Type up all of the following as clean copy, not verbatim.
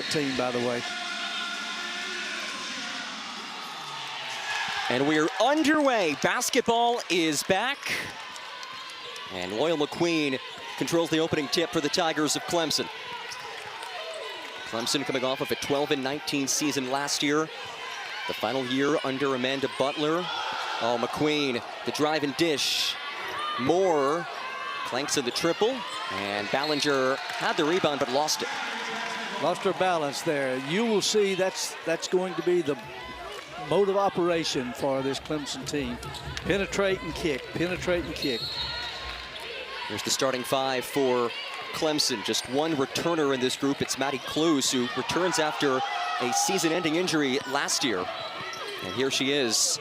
team, by the way. And we're underway. Basketball is back. And Loyal McQueen controls the opening tip for the Tigers of Clemson. Clemson coming off of a 12-19 season last year. The final year under Amanda Butler. Oh, McQueen, the drive and dish. Moore clanks in the triple. And Ballinger had the rebound but lost it. Lost her balance there. You will see that's going to be the mode of operation for this Clemson team. Penetrate and kick, penetrate and kick. Here's the starting five for Clemson. Just one returner in this group. It's Maddie Cluse, who returns after a season-ending injury last year. And here she is.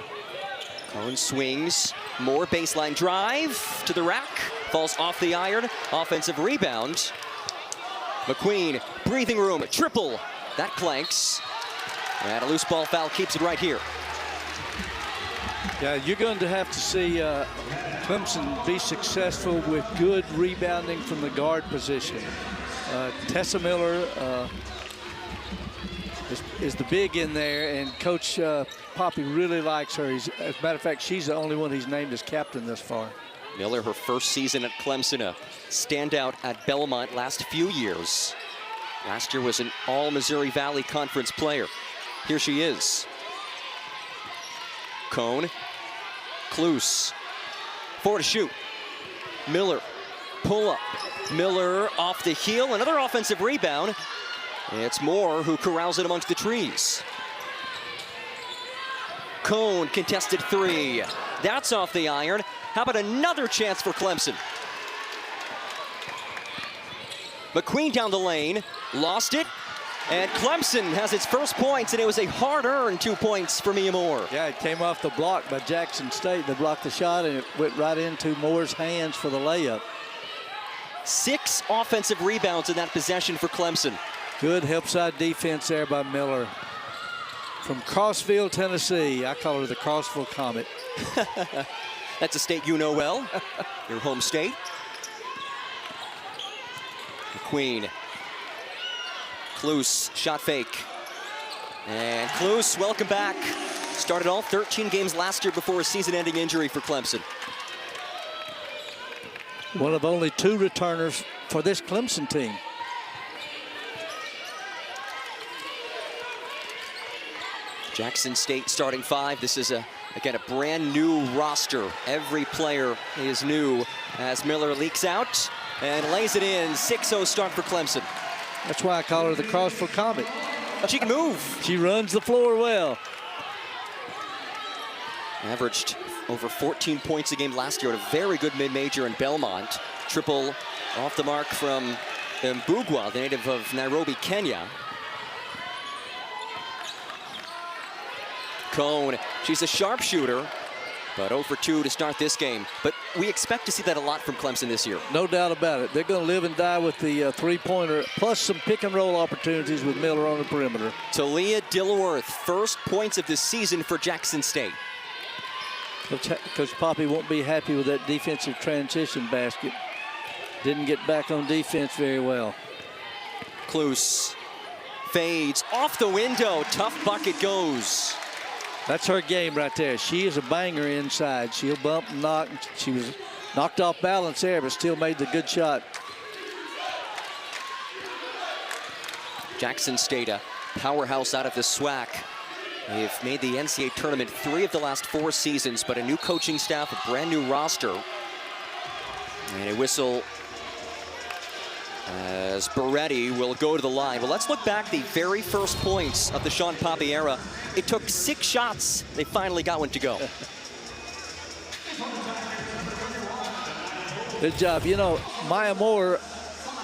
Cone swings. More baseline drive to the rack. Falls off the iron. Offensive rebound. McQueen, breathing room, triple. That clanks. And a loose ball foul keeps it right here. Yeah, you're going to have to see Clemson be successful with good rebounding from the guard position. Tessa Miller is the big in there, and Coach Poppie really likes her. As a matter of fact, she's the only one he's named as captain thus far. Miller, her first season at Clemson, a standout at Belmont last few years. Last year was an all-Missouri Valley Conference player. Here she is. Cone. Cluse. Four to shoot. Miller. Pull up. Miller off the heel. Another offensive rebound. It's Moore who corrals it amongst the trees. Cone contested three. That's off the iron. How about another chance for Clemson? McQueen down the lane, lost it, and Clemson has its first points, and it was a hard-earned 2 points for Mia Moore. Yeah, it came off the block by Jackson State. They blocked the shot, and it went right into Moore's hands for the layup. 6 offensive rebounds in that possession for Clemson. Good help side defense there by Miller. From Crossville, Tennessee. I call her the Crossville Comet. That's a state you know well, your home state. McQueen. Cluse, shot fake. And Cluse, welcome back. Started all 13 games last year before a season-ending injury for Clemson. One of only 2 returners for this Clemson team. Jackson State starting 5. This is again a brand new roster. Every player is new as Miller leaks out and lays it in. 6-0 start for Clemson. That's why I call her the Crossville Comet. She can move. She runs the floor well. Averaged over 14 points a game last year at a very good mid-major in Belmont. Triple off the mark from Mbugwa, the native of Nairobi, Kenya. Cone, she's a sharpshooter, but 0 for 2 to start this game. But we expect to see that a lot from Clemson this year. No doubt about it. They're going to live and die with the three-pointer, plus some pick-and-roll opportunities with Miller on the perimeter. Talia Dilworth, first points of the season for Jackson State. Coach Poppie won't be happy with that defensive transition basket. Didn't get back on defense very well. Cluse fades off the window. Tough bucket goes. That's her game right there. She is a banger inside. She'll bump and knock. She was knocked off balance there, but still made the good shot. Jackson State, a powerhouse out of the SWAC. They've made the NCAA tournament 3 of the last 4 seasons, but a new coaching staff, a brand new roster. And a whistle as Beretti will go to the line. Well, let's look back the very first points of the Shawn Poppie era. It took 6 shots. They finally got one to go. Good job. You know, Mia Moore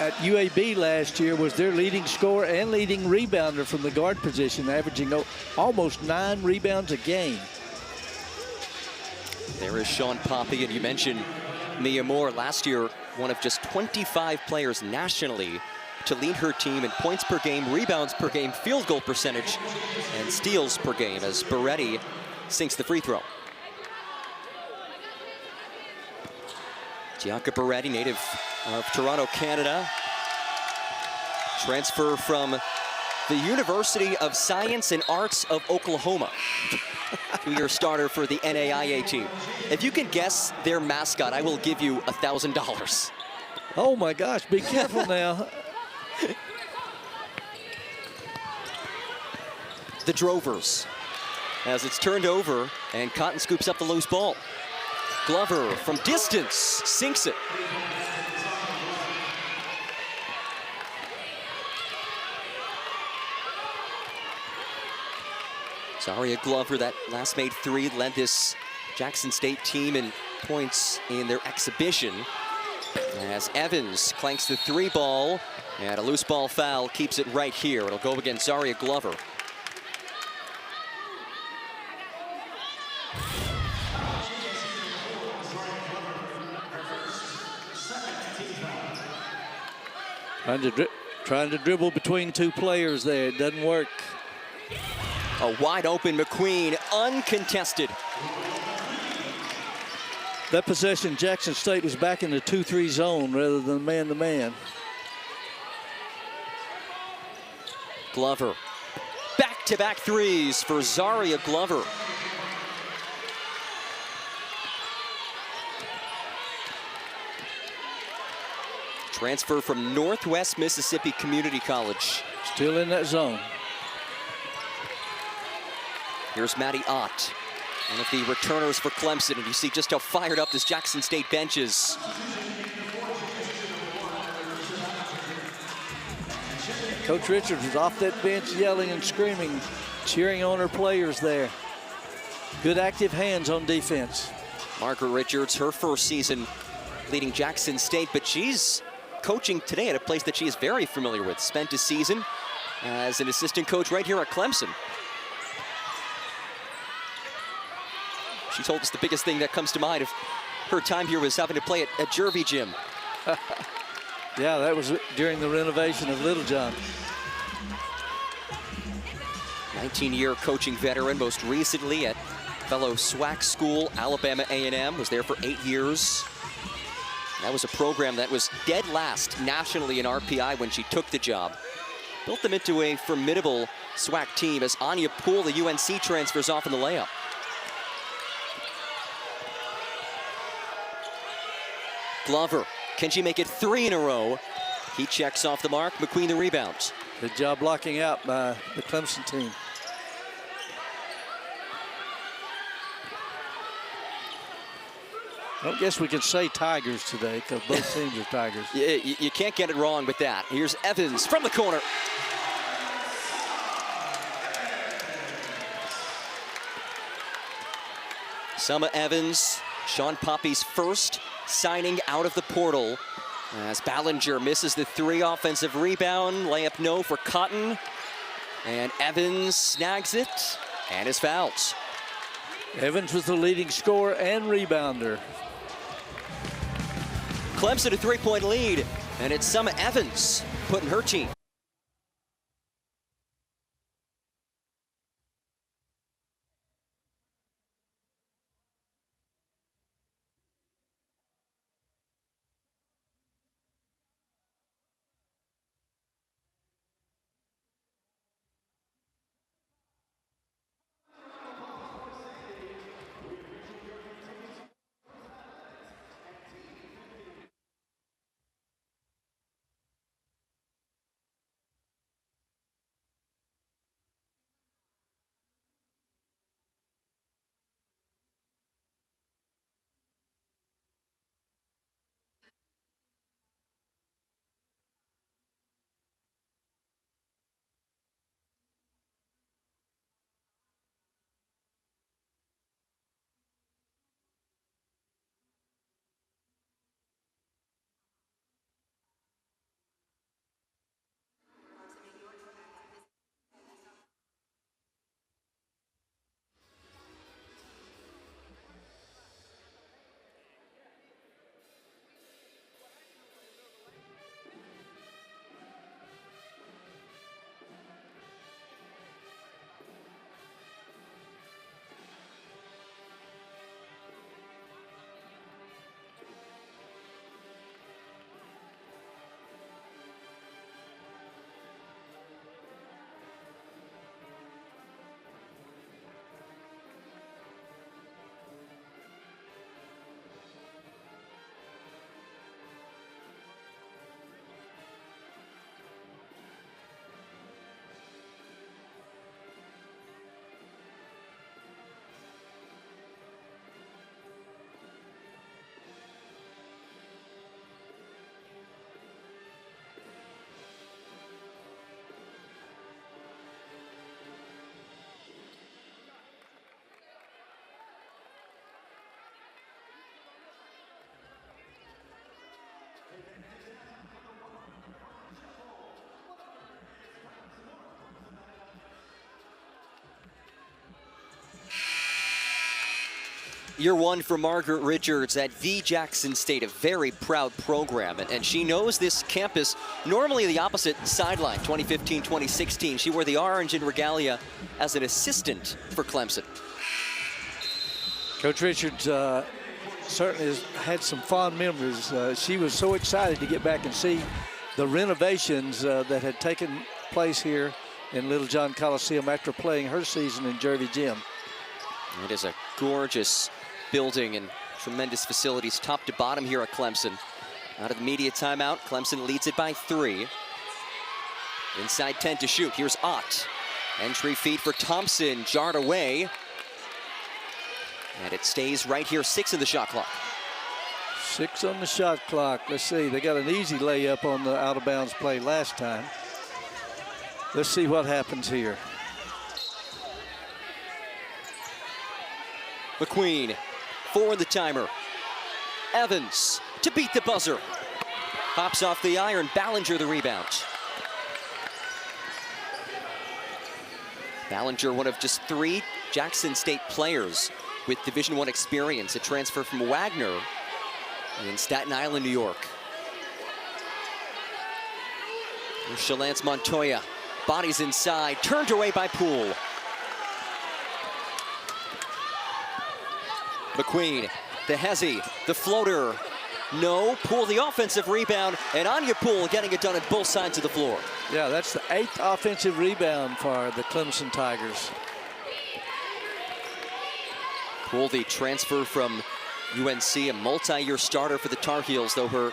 at UAB last year was their leading scorer and leading rebounder from the guard position, averaging almost 9 rebounds a game. There is Shawn Poppie, and you mentioned Mia Moore. Last year, one of just 25 players nationally to lead her team in points per game, rebounds per game, field goal percentage, and steals per game as Beretti sinks the free throw. Gianca Beretti, native of Toronto, Canada. Transfer from the University of Science and Arts of Oklahoma. Two-year starter for the NAIA team. If you can guess their mascot, I will give you $1,000. Oh my gosh, be careful now. The Drovers. As it's turned over, and Cotton scoops up the loose ball. Glover from distance sinks it. Zaria Glover, that last made three, led this Jackson State team in points in their exhibition. As Evans clanks the three ball, and a loose ball foul keeps it right here. It'll go against Zaria Glover. Trying to dribble between two players there. It doesn't work. A wide open McQueen, uncontested. That possession, Jackson State was back in the 2-3 zone rather than man-to-man. Glover. Back-to-back threes for Zaria Glover. Transfer from Northwest Mississippi Community College. Still in that zone. Here's Maddie Ott, one of the returners for Clemson, and you see just how fired up this Jackson State bench is. Coach Richards was off that bench yelling and screaming, cheering on her players there. Good active hands on defense. Margaret Richards, her first season leading Jackson State, but she's coaching today at a place that she is very familiar with. Spent a season as an assistant coach right here at Clemson. She told us the biggest thing that comes to mind of her time here was having to play at Jervey Gym. Yeah, that was during the renovation of Littlejohn. 19-year coaching veteran, most recently at fellow SWAC school, Alabama A&M, was there for 8 years. That was a program that was dead last nationally in RPI when she took the job. Built them into a formidable SWAC team as Anya Poole, the UNC, transfers off in the layup. Glover, can she make it 3 in a row? He checks off the mark. McQueen the rebounds. Good job blocking out by the Clemson team. I don't guess we can say Tigers today because both teams are Tigers. You can't get it wrong with that. Here's Evans from the corner. Summer Evans, Shawn Poppie's first signing out of the portal. As Ballinger misses the 3 offensive rebound. Layup no for Cotton. And Evans snags it and is fouled. Evans was the leading scorer and rebounder. Clemson a 3-point lead, and it's Summer Evans putting her team Year one for Margaret Richards at the Jackson State, a very proud program. And she knows this campus, normally the opposite sideline, 2015, 2016. She wore the orange in regalia as an assistant for Clemson. Coach Richards certainly has had some fond memories. She was so excited to get back and see the renovations that had taken place here in Littlejohn Coliseum after playing her season in Jervey Gym. It is a gorgeous building and tremendous facilities top to bottom here at Clemson. Out of the media timeout, Clemson leads it by 3. Inside 10 to shoot. Here's Ott. Entry feed for Thompson, jarred away. And it stays right here, 6 in the shot clock. 6 on the shot clock. Let's see, they got an easy layup on the out of bounds play last time. Let's see what happens here. McQueen, 4 in the timer. Evans to beat the buzzer. Hops off the iron, Ballinger the rebound. Ballinger, one of just 3 Jackson State players with Division I experience, a transfer from Wagner in Staten Island, New York. Here's Shalance Montoya, bodies inside, turned away by Poole. McQueen, the hezzy, the floater. No, Poole the offensive rebound, and Anya Poole getting it done at both sides of the floor. Yeah, that's the 8th offensive rebound for the Clemson Tigers. Poole, the transfer from UNC, a multi-year starter for the Tar Heels, though her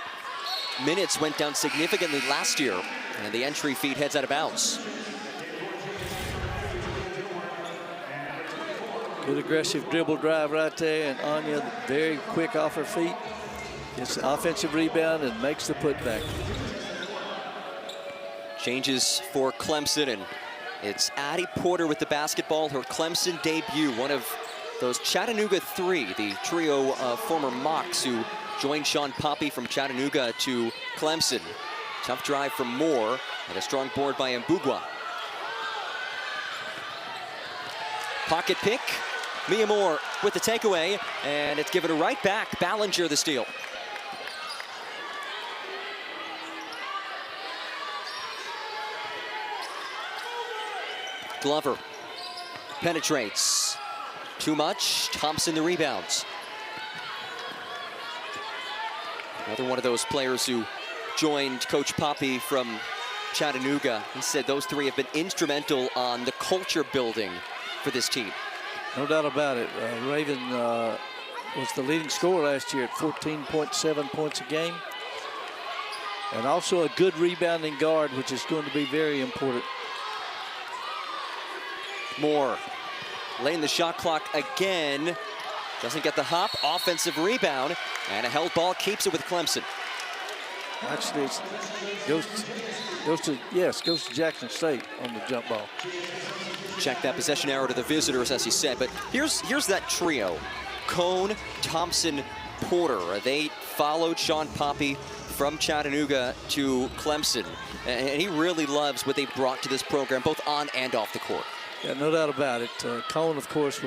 minutes went down significantly last year, and the entry feed heads out of bounds. Good aggressive dribble drive right there, and Anya very quick off her feet. Gets the offensive rebound and makes the putback. Changes for Clemson, and it's Addie Porter with the basketball, her Clemson debut, one of those Chattanooga 3, the trio of former Mocs who joined Shawn Poppie from Chattanooga to Clemson. Tough drive from Moore, and a strong board by Mbugwa. Pocket pick. Mia Moore with the takeaway, and it's given right back. Ballinger the steal. Glover penetrates. Too much. Thompson the rebounds. Another one of those players who joined Coach Poppie from Chattanooga. He said those 3 have been instrumental on the culture building for this team. No doubt about it. Raven was the leading scorer last year at 14.7 points a game. And also a good rebounding guard, which is going to be very important. Moore laying the shot clock again. Doesn't get the hop. Offensive rebound. And a held ball keeps it with Clemson. Actually, it goes to Jackson State on the jump ball. Check that possession arrow to the visitors, as he said. But here's that trio. Cone, Thompson, Porter. They followed Shawn Poppie from Chattanooga to Clemson. And he really loves what they brought to this program, both on and off the court. Yeah, no doubt about it. Cone, of course,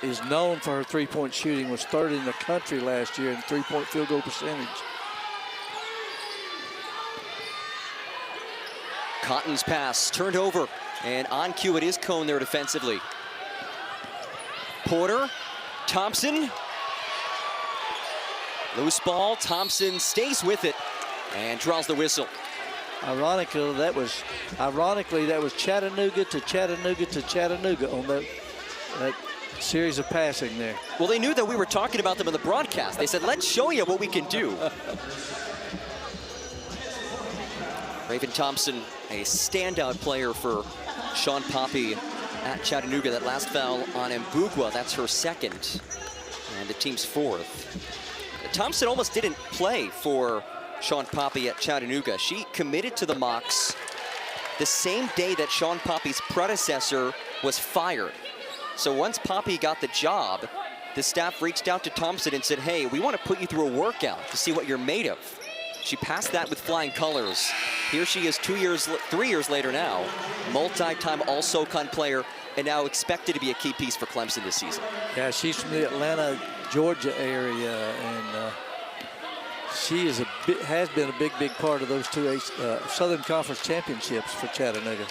is known for her three-point shooting, was 3rd in the country last year in three-point field goal percentage. Cotton's pass turned over, and on cue it is Cone there defensively. Porter, Thompson, loose ball. Thompson stays with it and draws the whistle. Ironically, that was Chattanooga to Chattanooga to Chattanooga on that series of passing there. Well, they knew that we were talking about them in the broadcast. They said, let's show you what we can do. Raven Thompson, a standout player for Shawn Poppie at Chattanooga. That last foul on Mbugwa, that's her 2nd, and the team's 4th. Thompson almost didn't play for Shawn Poppie at Chattanooga. She committed to the Mocs the same day that Shawn Poppie's predecessor was fired. So once Poppie got the job, the staff reached out to Thompson and said, hey, we want to put you through a workout to see what you're made of. She passed that with flying colors. Here she is 3 years later now, multi-time All-SoCon player, and now expected to be a key piece for Clemson this season. Yeah, she's from the Atlanta, Georgia area, and she is has been a big part of those two Southern Conference championships for Chattanooga.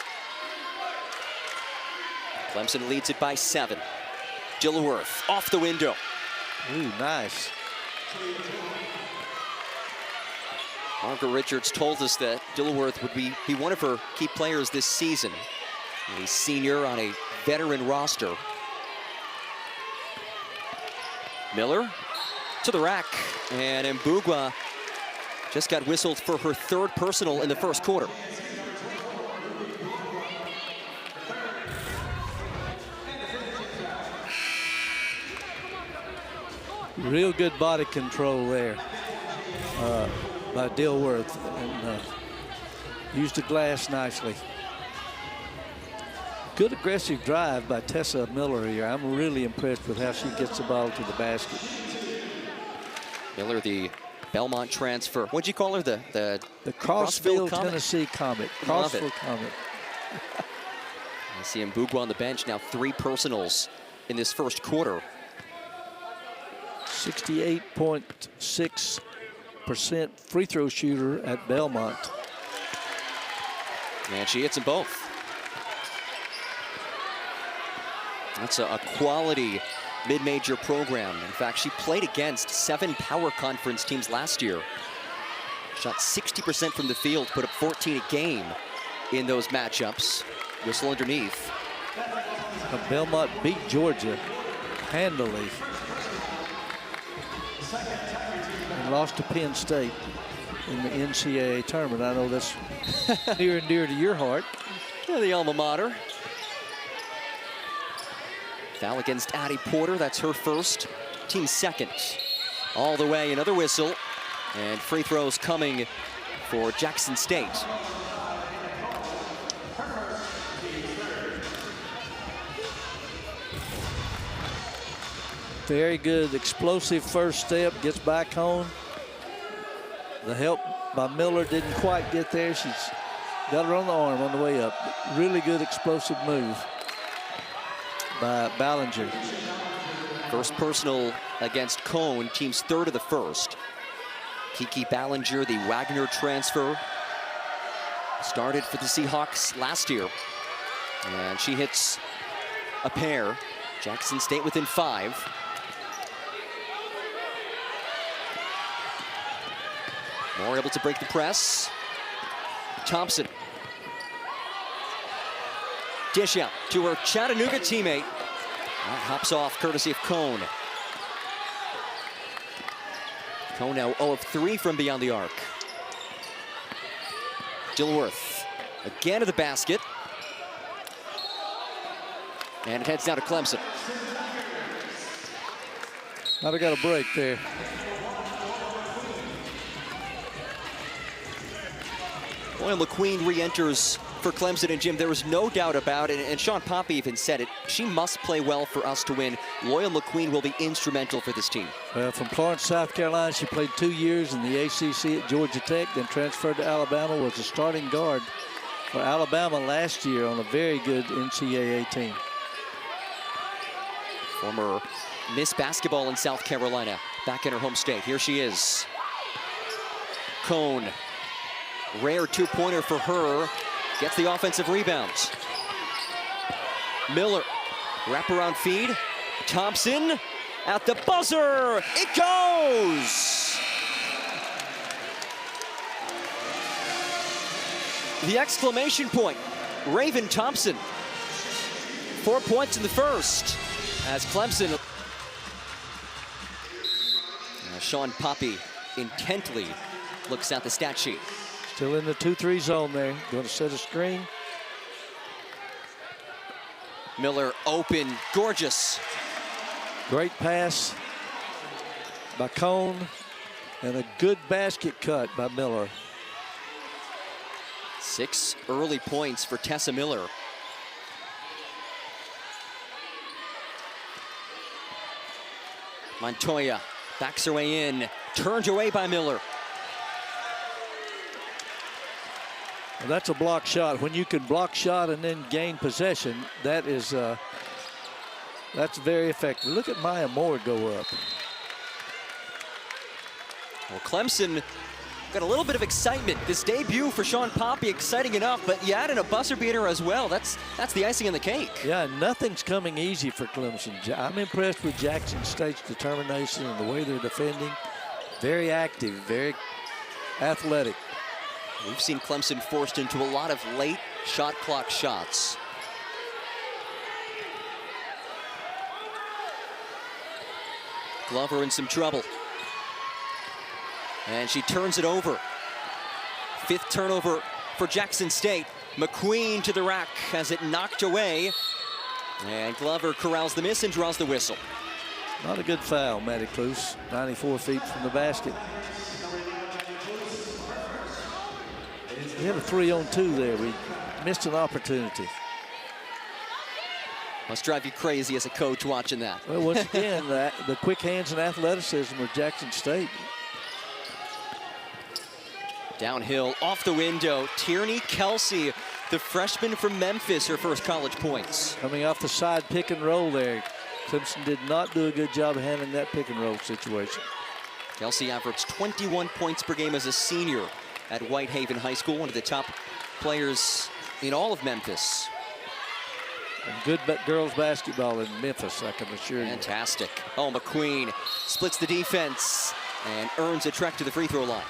Clemson leads it by 7. Dilworth off the window. Ooh, nice. Margaret Richards told us that Dilworth would be one of her key players this season. A senior on a veteran roster. Miller to the rack, and Mbugua just got whistled for her 3rd personal in the first quarter. Real good body control there by Dilworth, and used the glass nicely. Good aggressive drive by Tessa Miller here. I'm really impressed with how she gets the ball to the basket. Miller, the Belmont transfer. What'd you call her? The Crossville, Comet? Tennessee Comet. Crossville Comet. I see Mbugua on the bench now. 3 personals in this first quarter. 68.6% free throw shooter at Belmont. And she hits them both. That's a quality mid-major program. In fact, she played against 7 power conference teams last year. Shot 60% from the field, put up 14 a game in those matchups. Whistle underneath. Belmont beat Georgia handily and lost to Penn State in the NCAA tournament. I know that's near and dear to your heart. Yeah, the alma mater. Foul against Addie Porter. That's her first, team second. All the way, another whistle. And free throws coming for Jackson State. Very good, explosive first step, gets by Cone. The help by Miller didn't quite get there. She's got her on the arm on the way up. Really good explosive move by Ballinger. First personal against Cone, team's 3rd of the first. Kiki Ballinger, the Wagner transfer, started for the Seahawks last year. And she hits a pair. Jackson State within 5. Moore able to break the press. Thompson. Dish out to her Chattanooga teammate. That hops off courtesy of Cone. Cone now 0 of 3 from beyond the arc. Dilworth again to the basket. And it heads down to Clemson. Now they got a break there. Loyal McQueen re-enters for Clemson, and Jim, there was no doubt about it, and Shawn Poppie even said it. She must play well for us to win. Loyal McQueen will be instrumental for this team. Well, from Florence, South Carolina, she played 2 years in the ACC at Georgia Tech, then transferred to Alabama, was a starting guard for Alabama last year on a very good NCAA team. Former Miss Basketball in South Carolina, back in her home state. Here she is. Cone. Rare 2-pointer for her. Gets the offensive rebounds. Miller, wraparound feed. Thompson at the buzzer. It goes! The exclamation point. Raven Thompson. 4 points in the first. As Clemson. Shawn Poppie intently looks at the stat sheet. Still in the 2-3 zone there. Going to set a screen. Miller open, gorgeous. Great pass by Cone and a good basket cut by Miller. 6 early points for Tessa Miller. Montoya backs her way in, turned away by Miller. That's a block shot. When you can block shot and then gain possession, that is that's very effective. Look at Maya Moore go up. Well, Clemson got a little bit of excitement. This debut for Shawn Poppie, exciting enough, but you add in a buzzer beater as well. That's the icing on the cake. Yeah, nothing's coming easy for Clemson. I'm impressed with Jackson State's determination and the way they're defending. Very active, very athletic. We've seen Clemson forced into a lot of late shot clock shots. Glover in some trouble. And she turns it over. 5th turnover for Jackson State. McQueen to the rack, has it knocked away. And Glover corrals the miss and draws the whistle. Not a good foul, Maddie Cluse. 94 feet from the basket. We had a 3-on-2 there. We missed an opportunity. Must drive you crazy as a coach watching that. Well, once again, the quick hands and athleticism of Jackson State. Downhill, off the window, Tierney Kelsey, the freshman from Memphis, her first college points. Coming off the side pick and roll there. Clemson did not do a good job of handling that pick and roll situation. Kelsey averaged 21 points per game as a senior at Whitehaven High School, one of the top players in all of Memphis. And good girls basketball in Memphis, I can assure you. Fantastic. Oh, McQueen splits the defense and earns a trek to the free throw line.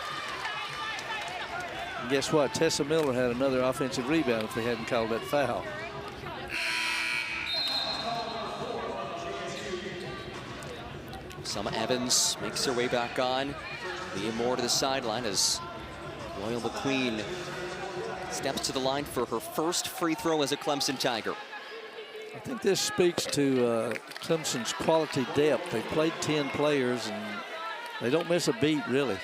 And guess what? Tessa Miller had another offensive rebound if they hadn't called that foul. Summer Evans makes her way back on. Leah Moore to the sideline as Loyal McQueen steps to the line for her first free throw as a Clemson Tiger. I think this speaks to Clemson's quality depth. They played 10 players and they don't miss a beat, really.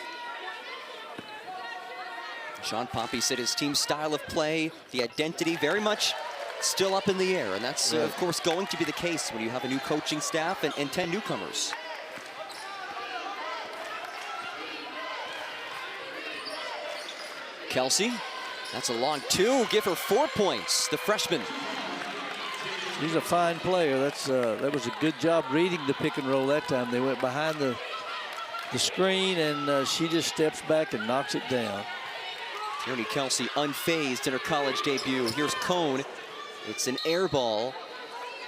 Shawn Poppie said his team's style of play, the identity, very much still up in the air. And that's, of course, going to be the case when you have a new coaching staff and 10 newcomers. Kelsey, that's a long 2. Give her 4 points, the freshman. She's a fine player. That was a good job reading the pick and roll that time. They went behind the screen, and she just steps back and knocks it down. Tierney Kelsey unfazed in her college debut. Here's Cone. It's an air ball,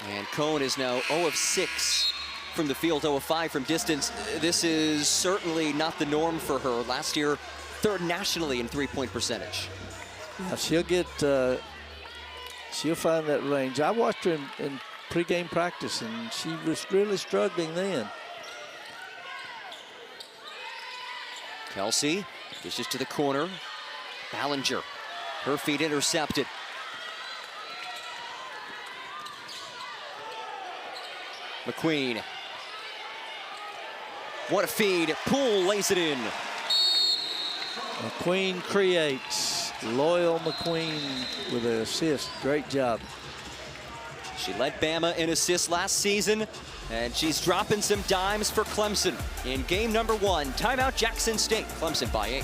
and Cone is now 0 of 6 from the field, 0 of 5 from distance. This is certainly not the norm for her. Last year, 3rd nationally in three-point percentage. Yeah, she'll find that range. I watched her in pregame practice, and she was really struggling then. Kelsey dishes to the corner. Ballinger, her feet intercepted. McQueen. What a feed. Poole lays it in. McQueen creates. Loyal McQueen with an assist. Great job. She led Bama in assists last season, and she's dropping some dimes for Clemson in game number 1. Timeout Jackson State. Clemson by 8.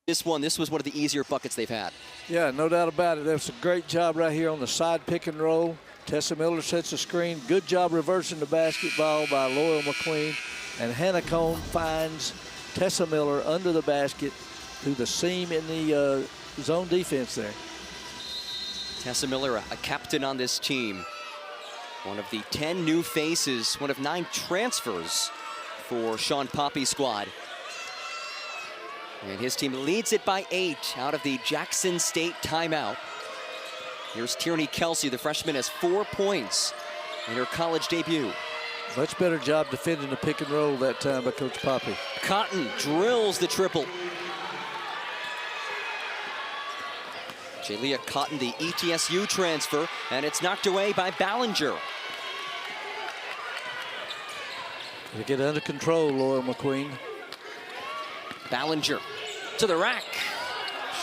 This was one of the easier buckets they've had. Yeah, no doubt about it. That was a great job right here on the side pick and roll. Tessa Miller sets the screen. Good job reversing the basketball by Loyal McQueen. And Hannah Cone finds Tessa Miller under the basket through the seam in the zone defense there. Tessa Miller, a captain on this team. One of the 10 new faces, one of 9 transfers for Shawn Poppie's squad. And his team leads it by 8 out of the Jackson State timeout. Here's Tierney Kelsey, the freshman, has 4 points in her college debut. Much better job defending the pick and roll that time by Coach Poppie. Cotton drills the triple. Jalea Cotton, the ETSU transfer, and it's knocked away by Ballinger. To get under control, Loyal McQueen. Ballinger to the rack.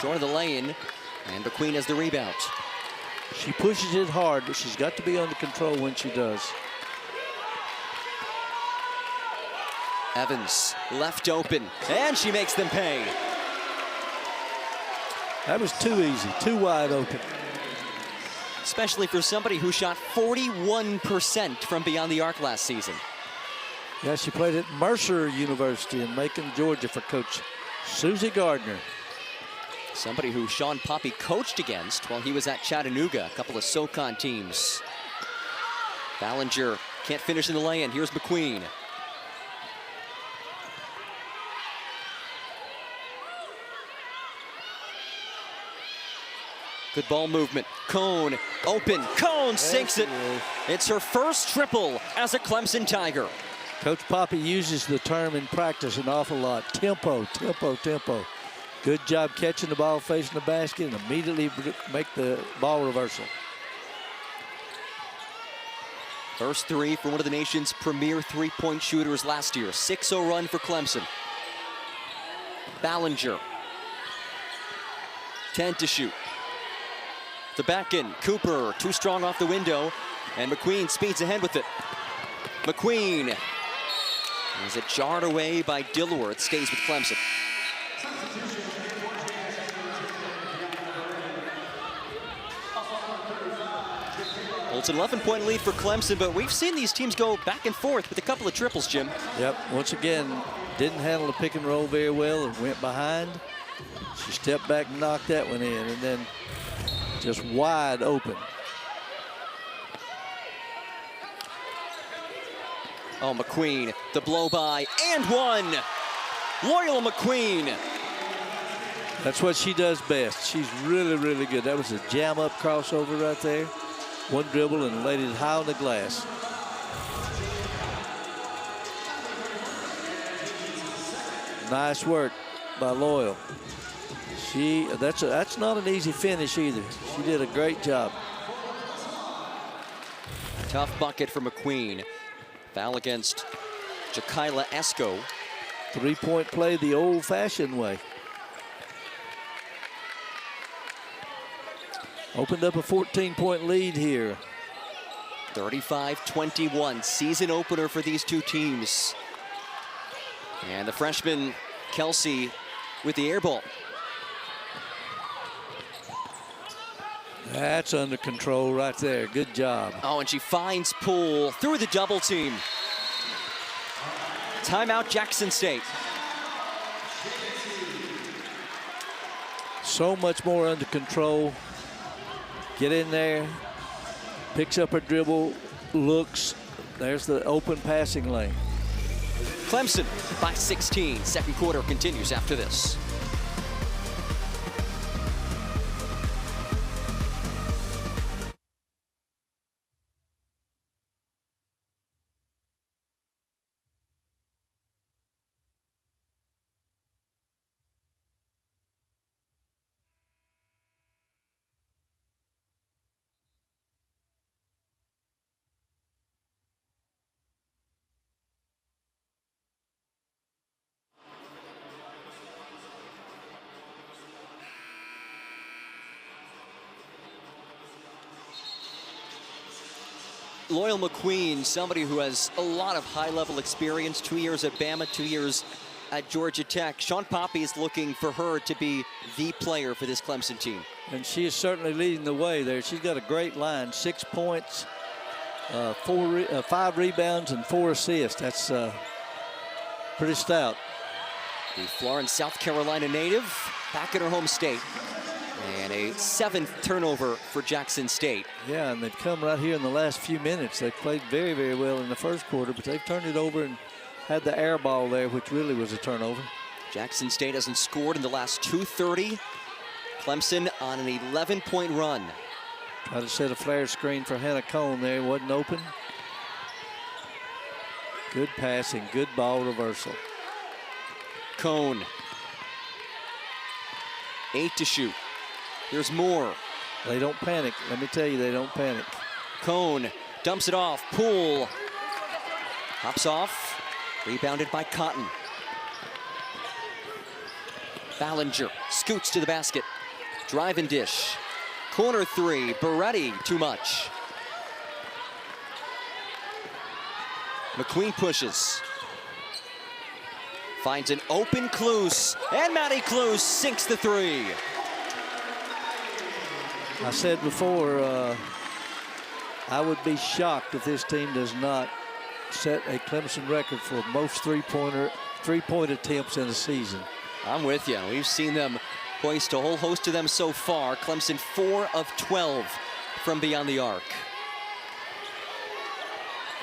Short of the lane, and McQueen has the rebound. She pushes it hard, but she's got to be under control when she does. Evans left open, and she makes them pay. That was too easy, too wide open. Especially for somebody who shot 41% from beyond the arc last season. Yeah, she played at Mercer University in Macon, Georgia for Coach Susie Gardner. Somebody who Shawn Poppie coached against while he was at Chattanooga, a couple of SoCon teams. Ballinger can't finish in the lane. Here's McQueen. Good ball movement. Cone open. Cone sinks it. It's her first triple as a Clemson Tiger. Coach Poppie uses the term in practice an awful lot. Tempo, tempo, tempo. Good job catching the ball facing the basket and immediately make the ball reversal. First 3 for one of the nation's premier three-point shooters last year. 6-0 run for Clemson. Ballinger. 10 to shoot. The back end, Cooper, too strong off the window, and McQueen speeds ahead with it. McQueen is it jarred away by Dilworth, stays with Clemson. Well, it's an 11-point lead for Clemson, but we've seen these teams go back and forth with a couple of triples, Jim. Yep, once again, didn't handle the pick and roll very well and went behind. She stepped back and knocked that one in, and then just wide open. Oh, McQueen, the blow by, and one! Loyal McQueen. That's what she does best. She's really, really good. That was a jam-up crossover right there. One dribble and laid it high on the glass. Nice work by Loyal. That's not an easy finish either. She did a great job. Tough bucket for McQueen. Foul against Jakayla Esco. Three-point play the old-fashioned way. Opened up a 14-point lead here. 35-21, season opener for these two teams. And the freshman, Kelsey, with the air ball. That's under control right there. Good job. Oh, and she finds Poole through the double team. Timeout, Jackson State. So much more under control. Get in there, picks up her dribble, looks. There's the open passing lane. Clemson by 16. Second quarter continues after this. Loyal McQueen, somebody who has a lot of high-level experience, 2 years at Bama, 2 years at Georgia Tech. Shawn Poppie is looking for her to be the player for this Clemson team. And she is certainly leading the way there. She's got a great line, 6 points, 5 rebounds, and 4 assists. That's pretty stout. The Florence, South Carolina native, back in her home state. And a 7th turnover for Jackson State. Yeah, and they've come right here in the last few minutes. They played very, very well in the first quarter, but they've turned it over and had the air ball there, which really was a turnover. Jackson State hasn't scored in the last 2:30. Clemson on an 11-point run. Tried to set a flare screen for Hannah Cone there. It wasn't open. Good passing, good ball reversal. Cone. 8 to shoot. Here's Moore. They don't panic. Let me tell you, they don't panic. Cone dumps it off. Poole hops off. Rebounded by Cotton. Ballinger scoots to the basket. Drive and dish. Corner 3. Beretti, too much. McQueen pushes. Finds an open Kluse. And Maddie Kluse sinks the 3. I said before, I would be shocked if this team does not set a Clemson record for most three-point attempts in a season. I'm with you. We've seen them hoist a whole host of them so far. Clemson 4 of 12 from beyond the arc.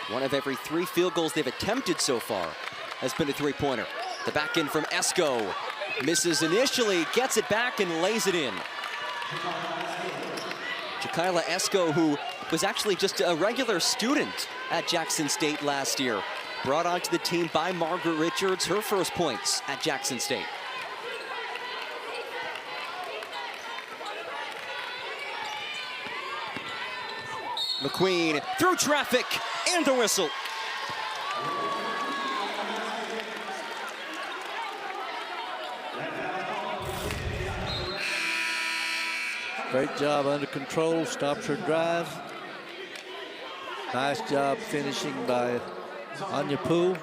1 of every 3 field goals they've attempted so far has been a three-pointer. The back end from Esco. Misses initially, gets it back and lays it in. Jakaila Esco, who was actually just a regular student at Jackson State last year. Brought onto the team by Margaret Richards, her first points at Jackson State. McQueen through traffic and the whistle. Great job under control, stops her drive. Nice job finishing by Anya Poole.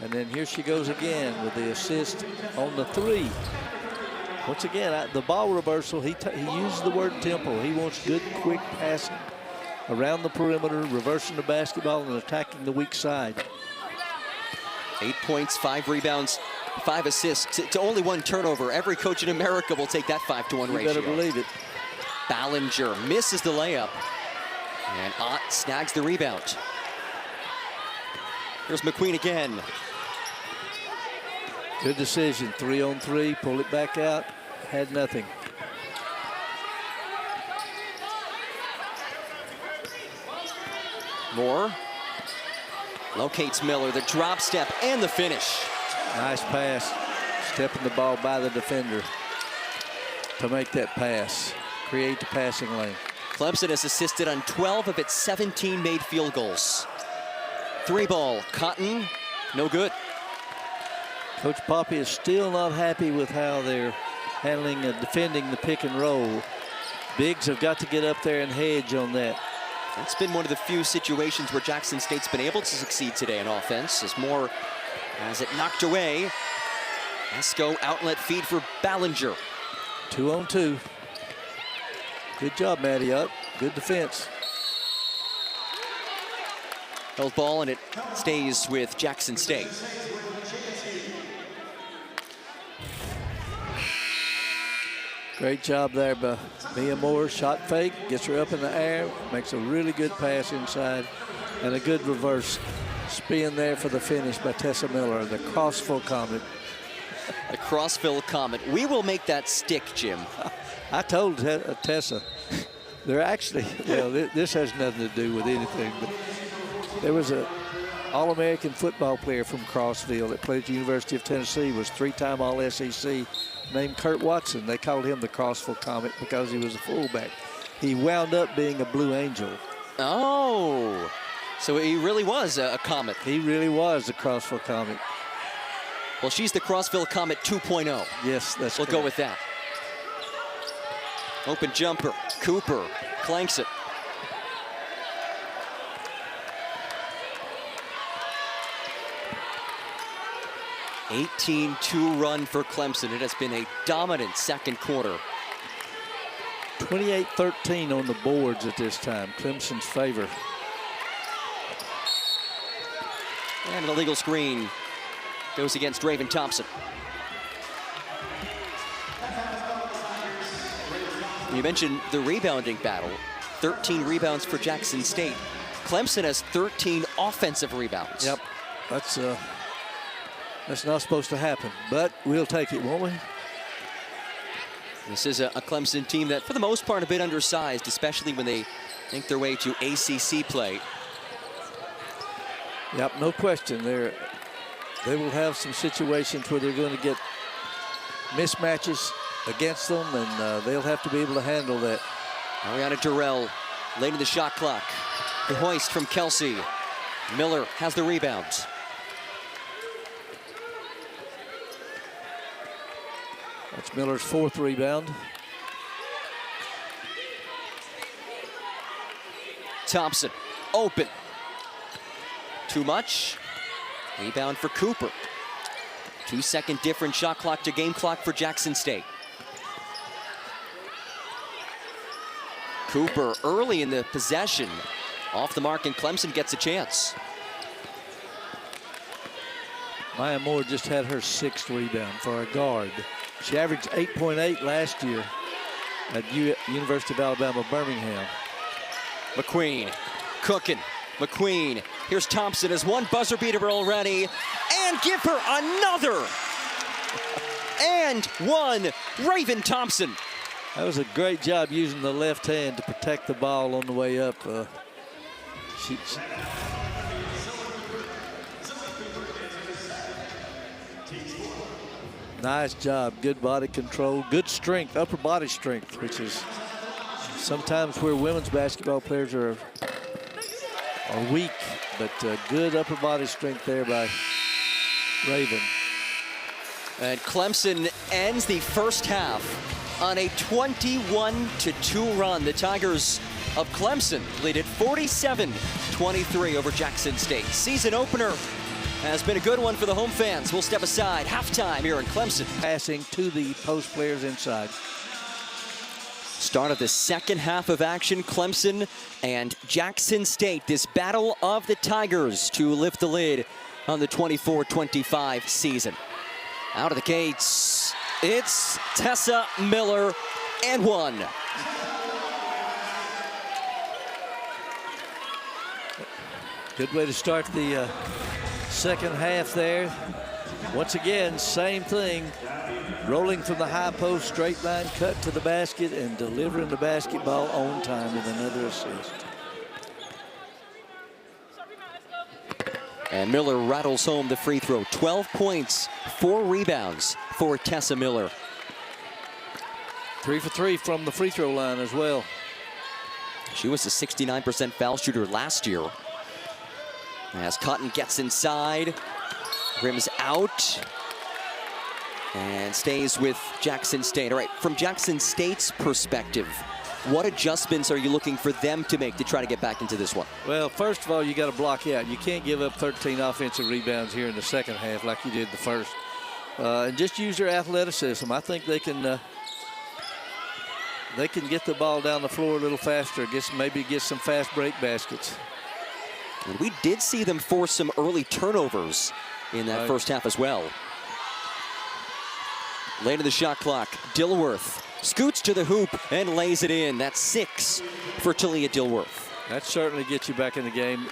And then here she goes again with the assist on the 3. Once again, the ball reversal, he uses the word tempo. He wants good, quick passing around the perimeter, reversing the basketball and attacking the weak side. 8 points, 5 rebounds, 5 assists to only 1 turnover. Every coach in America will take that 5-to-1 ratio. You better believe it. Ballinger misses the layup. And Ott snags the rebound. Here's McQueen again. Good decision, 3-on-3, pull it back out, had nothing. Moore locates Miller, the drop step and the finish. Nice pass, stepping the ball by the defender to make that pass, create the passing lane. Clemson has assisted on 12 of its 17 made field goals. 3-ball, Cotton, no good. Coach Poppie is still not happy with how they're handling and defending the pick and roll. Bigs have got to get up there and hedge on that. That's been one of the few situations where Jackson State's been able to succeed today in offense, as Moore has it knocked away. Esco outlet feed for Ballinger. 2-on-2. Good job, Maddie, up. Good defense. Held ball, and it stays with Jackson State. Great job there by Mia Moore. Shot fake, gets her up in the air, makes a really good pass inside, and a good reverse spin there for the finish by Tessa Miller, the Crossville Comet. The Crossville Comet. We will make that stick, Jim. I told Tessa, they're actually, well, this has nothing to do with anything, but there was a All-American football player from Crossville that played at the University of Tennessee, was 3-time All-SEC, named Kurt Watson. They called him the Crossville Comet because he was a fullback. He wound up being a Blue Angel. Oh, so he really was a Comet. He really was the Crossville Comet. Well, she's the Crossville Comet 2.0. Yes, that's We'll correct. go with that. Open jumper, Cooper clanks it. 18-2 run for Clemson. It has been a dominant second quarter. 28-13 on the boards at this time, Clemson's favor. And an illegal screen goes against Raven Thompson. You mentioned the rebounding battle. 13 rebounds for Jackson State. Clemson has 13 offensive rebounds. Yep, that's not supposed to happen, but we'll take it, won't we? This is a Clemson team that, for the most part, a bit undersized, especially when they think their way to ACC play. Yep, no question. They will have some situations where they're going to get mismatches against them, and they'll have to be able to handle that. Ariana Durrell, late in the shot clock. The hoist from Kelsey. Miller has the rebound. That's Miller's 4th rebound. Thompson, open. Too much. Rebound for Cooper. 2-second different shot clock to game clock for Jackson State. Cooper early in the possession. Off the mark, and Clemson gets a chance. Maya Moore just had her 6th rebound for a guard. She averaged 8.8 last year at University of Alabama, Birmingham. McQueen, cooking. McQueen, here's Thompson as one buzzer beater already, and give her another. And one, Raven Thompson. That was a great job using the left hand to protect the ball on the way up. Nice job, good body control, good strength, upper body strength, which is sometimes where women's basketball players are weak, but good upper body strength there by Raven. And Clemson ends the first half on a 21-2 run. The Tigers of Clemson lead it 47-23 over Jackson State. Season opener has been a good one for the home fans. We'll step aside. Halftime here in Clemson. Passing to the post players inside. Start of the second half of action, Clemson and Jackson State. This battle of the Tigers to lift the lid on the 24-25 season. Out of the gates, it's Tessa Miller and one. Good way to start the second half there. Once again, same thing. Rolling from the high post, straight line cut to the basket, and delivering the basketball on time with another assist. And Miller rattles home the free throw. 12 points, 4 rebounds for Tessa Miller. 3 for 3 from the free throw line as well. She was a 69% foul shooter last year. As Cotton gets inside, rims out, and stays with Jackson State. All right, from Jackson State's perspective, what adjustments are you looking for them to make to try to get back into this one? Well, first of all, you got to block out. You can't give up 13 offensive rebounds here in the second half like you did the first. And just use their athleticism. I think they can get the ball down the floor a little faster, maybe get some fast break baskets. And we did see them force some early turnovers in that first half as well. Late in the shot clock, Dilworth scoots to the hoop and lays it in. That's 6 for Talia Dilworth. That certainly gets you back in the game.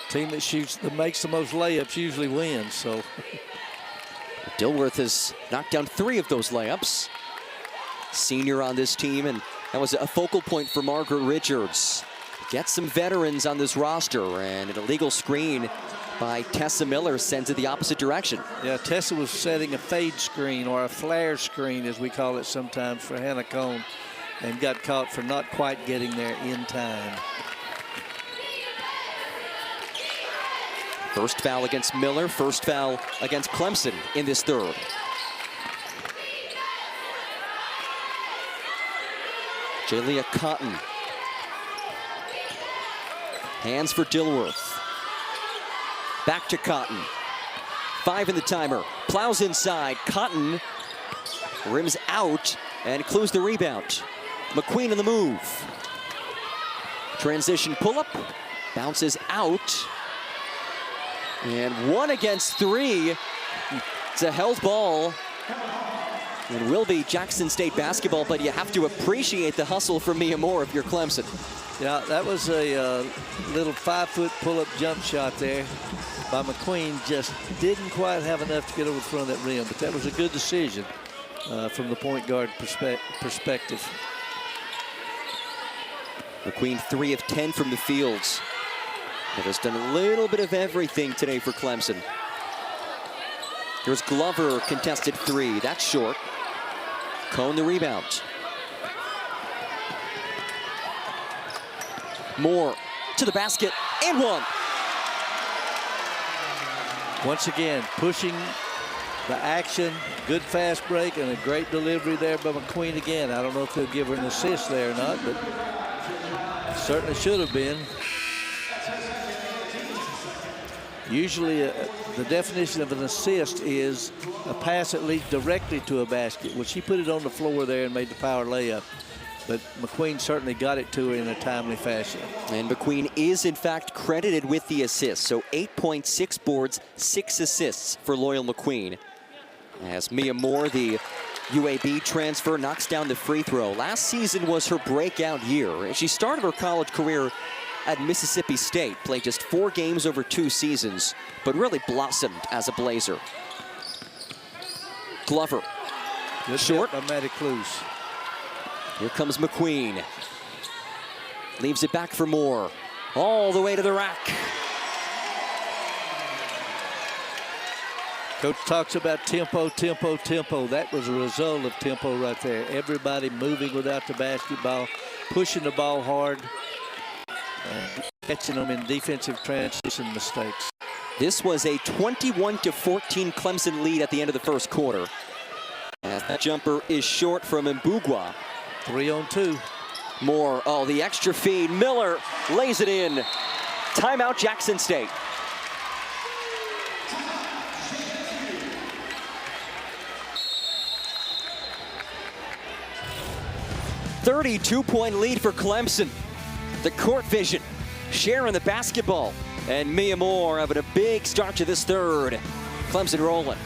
Team that makes the most layups usually wins. So Dilworth has knocked down 3 of those layups. Senior on this team, and that was a focal point for Margaret Richards. Get some veterans on this roster, and an illegal screen by Tessa Miller sends it the opposite direction. Yeah, Tessa was setting a fade screen, or a flare screen as we call it sometimes, for Hannah Cone, and got caught for not quite getting there in time. First foul against Miller, first foul against Clemson in this third. Jalea Cotton. Hands for Dilworth. Back to Cotton. 5 in the timer. Plows inside. Cotton rims out and clues the rebound. McQueen in the move. Transition pull-up. Bounces out. And 1 against 3. It's a held ball. It will be Jackson State basketball, but you have to appreciate the hustle from Mia Moore if you're Clemson. Yeah, that was a little 5-foot pull-up jump shot there by McQueen. Just didn't quite have enough to get over the front of that rim, but that was a good decision from the point guard perspective. McQueen 3 of 10 from the fields. But has done a little bit of everything today for Clemson. Here's Glover, contested 3. That's short. Cone the rebound. Moore to the basket and 1. Once again, pushing the action, good fast break, and a great delivery there by McQueen again. I don't know if they'll give her an assist there or not, but certainly should have been. Usually the definition of an assist is a pass that leads directly to a basket. Well, she put it on the floor there and made the power layup. But McQueen certainly got it to her in a timely fashion. And McQueen is, in fact, credited with the assist. So 8.6 boards, 6 assists for Loyal McQueen. As Mia Moore, the UAB transfer, knocks down the free throw. Last season was her breakout year. She started her college career at Mississippi State, played just 4 games over 2 seasons, but really blossomed as a Blazer. Glover, good short. By Maddie Clues. Here comes McQueen. Leaves it back for Moore. All the way to the rack. Coach talks about tempo, tempo, tempo. That was a result of tempo right there. Everybody moving without the basketball, pushing the ball hard, catching them in defensive transition mistakes. This was a 21-14 Clemson lead at the end of the first quarter. As that jumper is short from Mbugwa. 3-on-2. Moore, oh, the extra feed. Miller lays it in. Timeout, Jackson State. .32 lead for Clemson. The court vision, sharing the basketball. And Mia Moore having a big start to this third. Clemson rolling.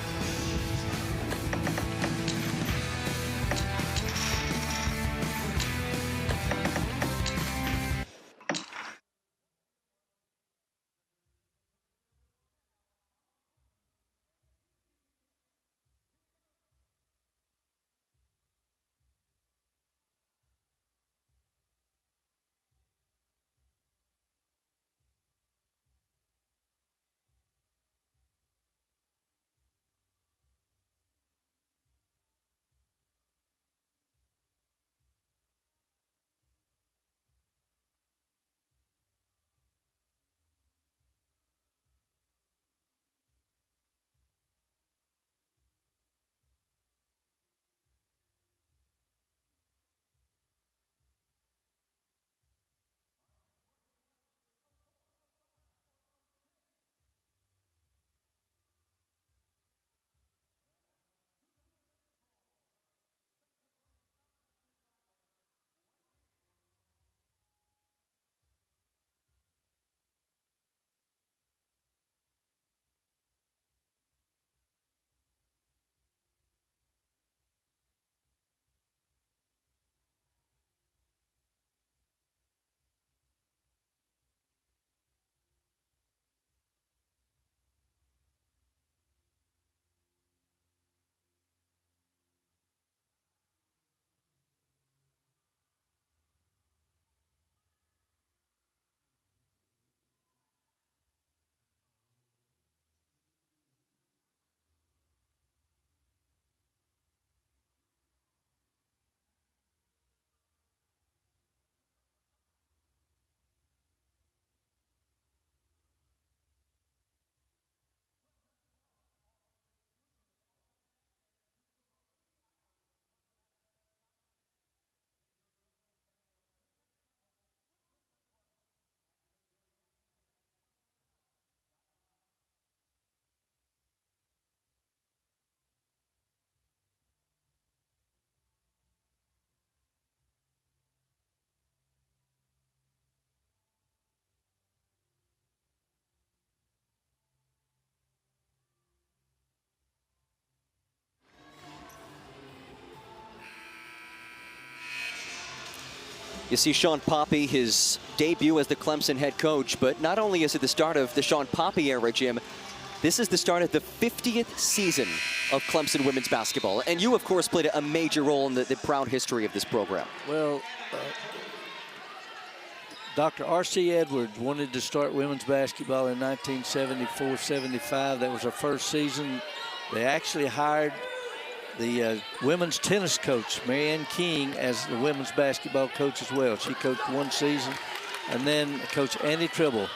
You see Shawn Poppie, his debut as the Clemson head coach, but not only is it the start of the Shawn Poppie era, Jim, this is the start of the 50th season of Clemson women's basketball. And you, of course, played a major role in the proud history of this program. Well, Dr. R.C. Edwards wanted to start women's basketball in 1974-75. That was her first season. They actually hired the women's tennis coach, Marianne King, as the women's basketball coach as well. She coached one season. And then Coach Andy Tribble,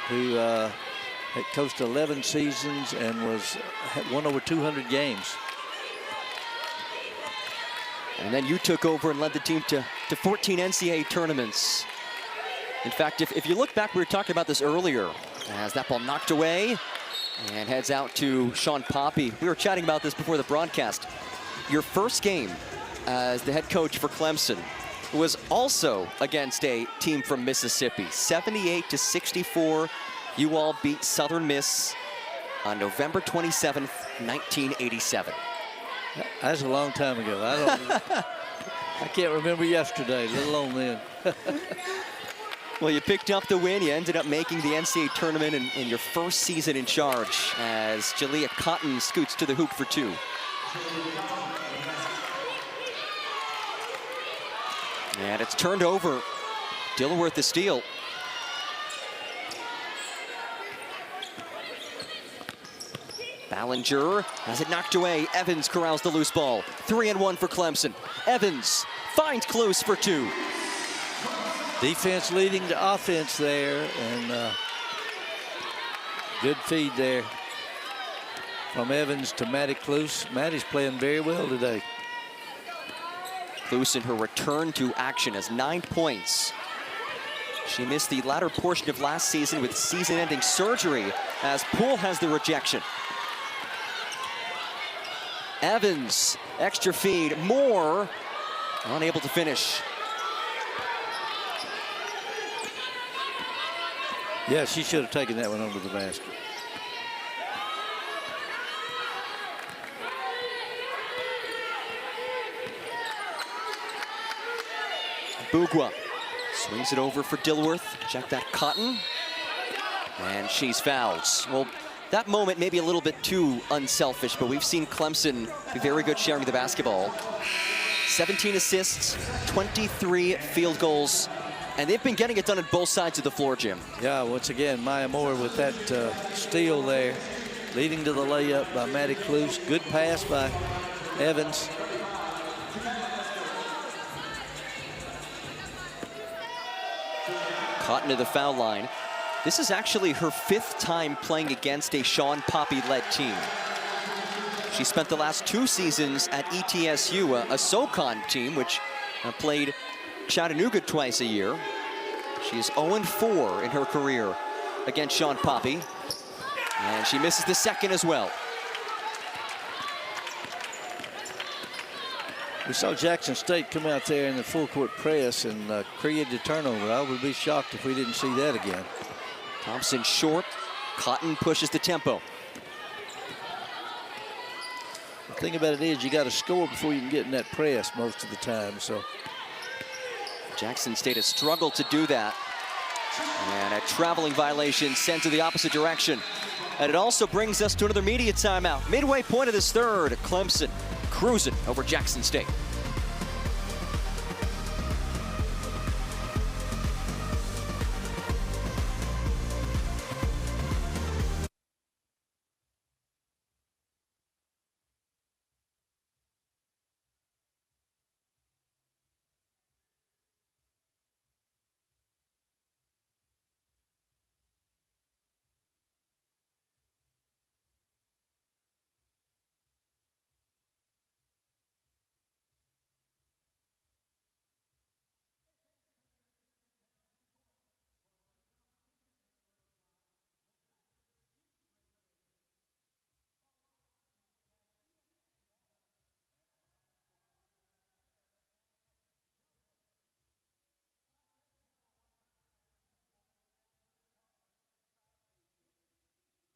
who had coached 11 seasons and had won over 200 games. And then you took over and led the team to 14 NCAA tournaments. In fact, if you look back, we were talking about this earlier, as that ball knocked away and heads out to Shawn Poppie. We were chatting about this before the broadcast. Your first game as the head coach for Clemson was also against a team from Mississippi. 78-64, you all beat Southern Miss on November 27th, 1987. That's a long time ago. I can't remember yesterday, let alone then. Well, you picked up the win. You ended up making the NCAA tournament in your first season in charge as Jalea Cotton scoots to the hoop for two. And it's turned over. Dilworth the steal. Ballinger has it knocked away. Evans corrals the loose ball. 3-1 for Clemson. Evans finds Klose for two. Defense leading to offense there, and good feed there from Evans to Maddie Klose. Maddie's playing very well today. Klose in her return to action has 9 points. She missed the latter portion of last season with season-ending surgery as Poole has the rejection. Evans, extra feed, Moore, unable to finish. Yeah, she should have taken that one under the basket. Bugwa swings it over for Dilworth. Check that, Cotton. And she's fouled. Well, that moment may be a little bit too unselfish, but we've seen Clemson be very good sharing the basketball. 17 assists, 23 field goals, and they've been getting it done on both sides of the floor, Jim. Yeah, once again, Maya Moore with that steal there, leading to the layup by Maddie Klose. Good pass by Evans. Cotton to the foul line. This is actually her 5th time playing against a Shawn Poppie-led team. She spent the last 2 seasons at ETSU, a SoCon team, which played Chattanooga twice a year. She is 0-4 in her career against Shawn Poppie. And she misses the second as well. We saw Jackson State come out there in the full court press and create a turnover. I would be shocked if we didn't see that again. Thompson short. Cotton pushes the tempo. The thing about it is you got to score before you can get in that press most of the time. So Jackson State has struggled to do that. And a traveling violation sent to the opposite direction. And it also brings us to another media timeout. Midway point of this third, Clemson cruising over Jackson State.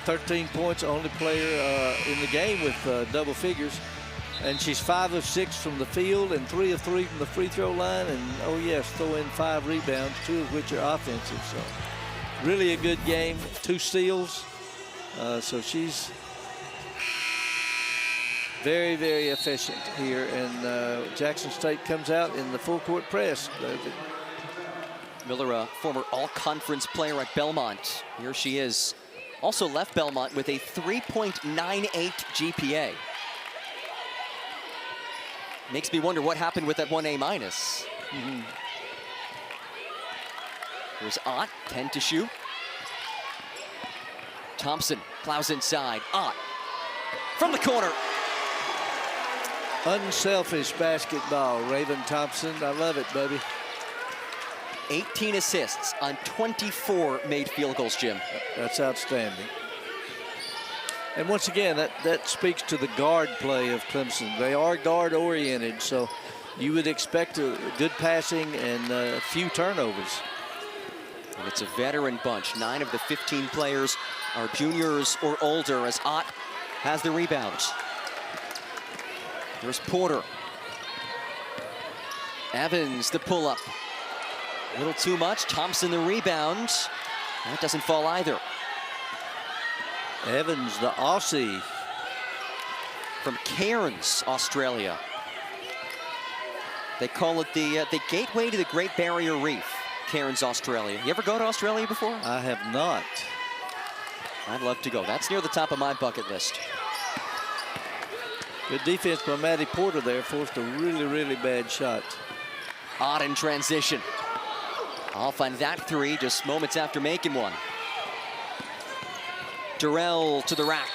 .13 points, only player in the game with double figures. And she's 5 of 6 from the field and 3 of 3 from the free throw line. And, oh, yes, throw in 5 rebounds, 2 of which are offensive. So really a good game, 2 steals. So she's very, very efficient here. And Jackson State comes out in the full court press. Miller, a former all-conference player at Belmont. Here she is. Also left Belmont with a 3.98 GPA. Makes me wonder what happened with that 1A minus. Here's Ott, 10 to shoot. Thompson plows inside. Ott from the corner. Unselfish basketball, Raven Thompson. I love it, baby. 18 assists on 24 made field goals, Jim. That's outstanding. And once again, that speaks to the guard play of Clemson. They are guard-oriented, so you would expect a good passing and a few turnovers. And it's a veteran bunch. 9 of the 15 players are juniors or older, as Ott has the rebounds. There's Porter. Evans, the pull-up. A little too much. Thompson, the rebound. That doesn't fall either. Evans, the Aussie. From Cairns, Australia. They call it the gateway to the Great Barrier Reef, Cairns, Australia. You ever go to Australia before? I have not. I'd love to go. That's near the top of my bucket list. Good defense by Maddie Porter there. Forced a really, really bad shot. Odd in transition. I'll find that 3 just moments after making one. Durrell to the rack.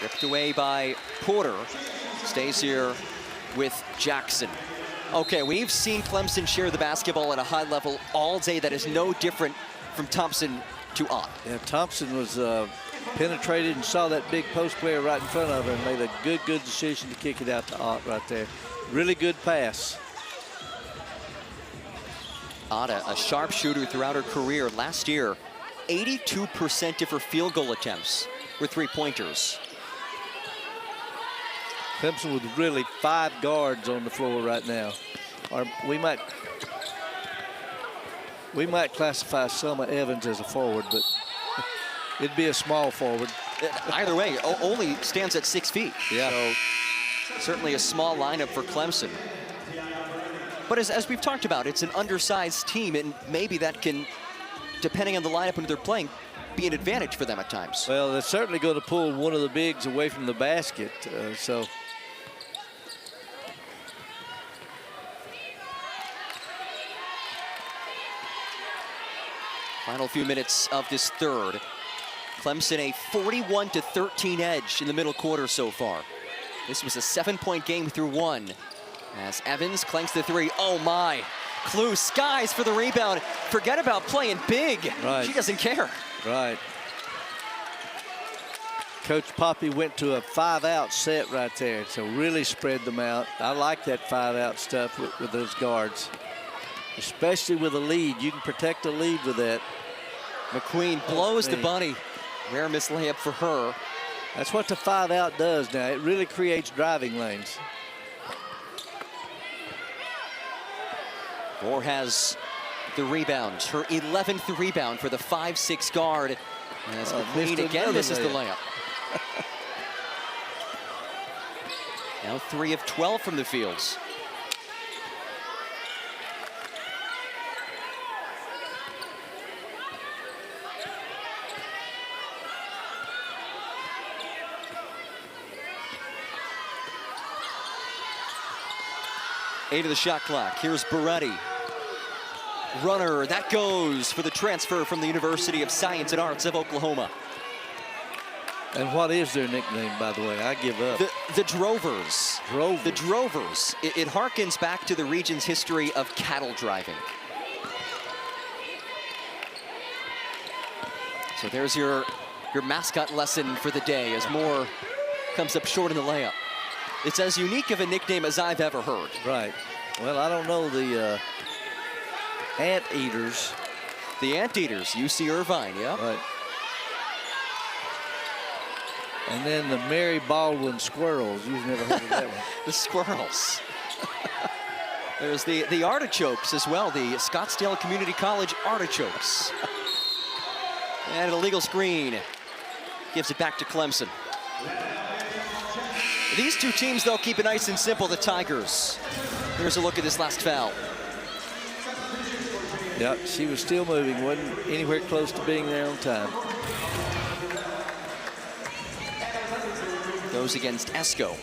Ripped away by Porter. Stays here with Jackson. Okay, we've seen Clemson share the basketball at a high level all day. That is no different from Thompson to Ott. Yeah, Thompson was penetrated and saw that big post player right in front of her and made a good decision to kick it out to Ott right there. Really good pass. Ott, a sharp shooter throughout her career. Last year, 82% of her field goal attempts were 3-pointers. Clemson with really 5 guards on the floor right now. Or we might classify Selma Evans as a forward, but it'd be a small forward. Either way, only stands at 6 feet. Yeah. So certainly a small lineup for Clemson. But as we've talked about, it's an undersized team, and maybe that can, depending on the lineup and they're playing, be an advantage for them at times. Well, they're certainly going to pull one of the bigs away from the basket. So final few minutes of this third. Clemson a 41-13 edge in the middle quarter so far. This was a 7-point game through 1. As Evans clanks the 3. Oh my! Clue skies for the rebound. Forget about playing big. Right. She doesn't care. Right. Coach Poppie went to a 5-out set right there, so really spread them out. I like that 5-out stuff with those guards, especially with a lead. You can protect a lead with that. McQueen blows the bunny. Rare miss layup for her. That's what the 5-out does now. It really creates driving lanes. Moore has the rebound, her 11th rebound for the 5'6" guard. As McQueen again misses the layup. Now 3 of 12 from the fields. Eight of the shot clock. Here's Beretti. Runner, that goes for the transfer from the University of Science and Arts of Oklahoma. And what is their nickname, by the way? I give up. The Drovers. Drovers. The Drovers. It harkens back to the region's history of cattle driving. So there's your mascot lesson for the day as Moore comes up short in the layup. It's as unique of a nickname as I've ever heard. Right. Well, I don't know the Anteaters. The Anteaters, UC Irvine, yeah. Right. And then the Mary Baldwin Squirrels. You've never heard of that one. The Squirrels. There's the Artichokes as well, the Scottsdale Community College Artichokes. And an illegal screen gives it back to Clemson. These two teams, though, keep it nice and simple, the Tigers. Here's a look at this last foul. Yeah, she was still moving, wasn't anywhere close to being there on time. Goes against Esco.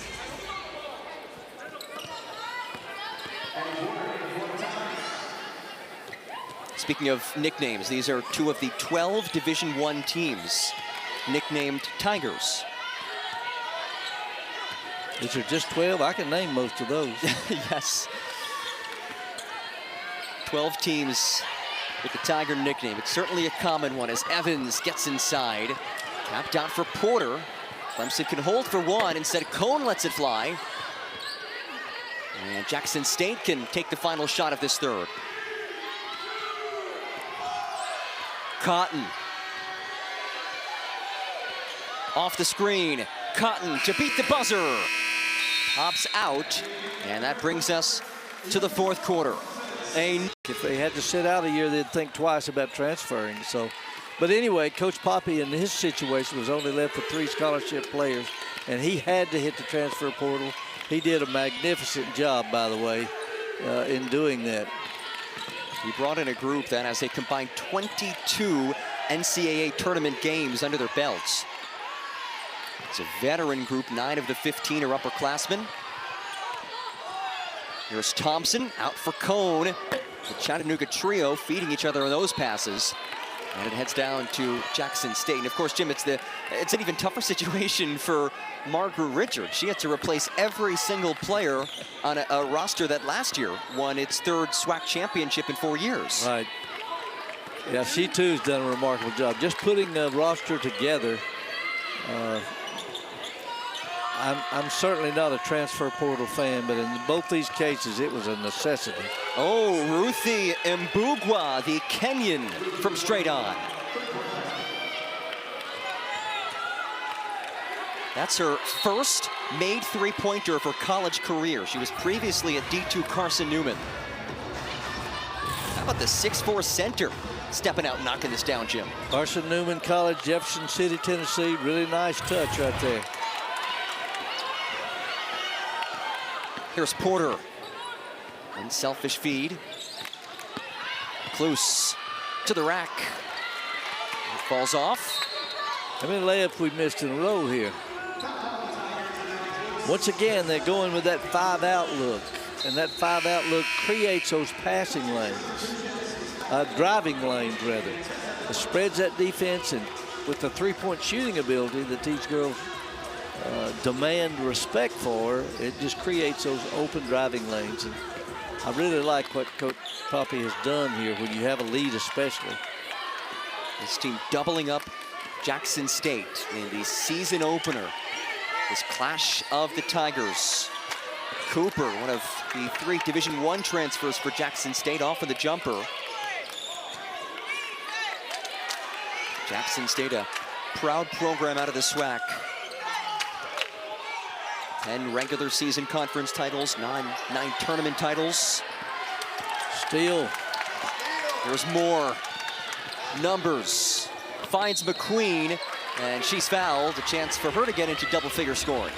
Speaking of nicknames, these are two of the 12 Division I teams nicknamed Tigers. These are just 12. I can name most of those. Yes. 12 teams with the Tiger nickname. It's certainly a common one as Evans gets inside. Tapped out for Porter. Clemson can hold for one. Instead, Cone lets it fly. And Jackson State can take the final shot of this third. Cotton. Off the screen. Cotton to beat the buzzer. Pops out. And that brings us to the fourth quarter. If they had to sit out a year, they'd think twice about transferring. So, but anyway, Coach Poppie in his situation was only left with 3 scholarship players, and he had to hit the transfer portal. He did a magnificent job, by the way, in doing that. He brought in a group that has a combined 22 NCAA tournament games under their belts. It's a veteran group. 9 of the 15 are upperclassmen. Here's Thompson out for Cone. The Chattanooga trio feeding each other on those passes. And it heads down to Jackson State. And of course, Jim, it's an even tougher situation for Margaret Richards. She had to replace every single player on a roster that last year won its 3rd SWAC championship in 4 years. Right. Yeah, she too has done a remarkable job. Just putting a roster together. I'm certainly not a transfer portal fan, but in both these cases, it was a necessity. Oh, Ruthie Mbugwa, the Kenyan from straight on. That's her first made three-pointer of her college career. She was previously at D2 Carson Newman. How about the 6'4" center stepping out and knocking this down, Jim? Carson Newman College, Jefferson City, Tennessee. Really nice touch right there. Here's Porter. Unselfish feed. Kluse to the rack. It falls off. How many layups we missed in a row here? Once again, they're going with that 5-out look. And that 5-out look creates those passing lanes. Driving lanes, rather. It spreads that defense, and with the three-point shooting ability that these girls demand respect for, it just creates those open driving lanes. And I really like what Coach Poppie has done here when you have a lead, especially. This team doubling up Jackson State in the season opener. This clash of the Tigers. Cooper, one of the 3 Division I transfers for Jackson State, off of the jumper. Jackson State, a proud program out of the SWAC. 10 regular season conference titles, 9 tournament titles. Steal. There's more. Numbers. Finds McQueen, and she's fouled. A chance for her to get into double-figure scoring.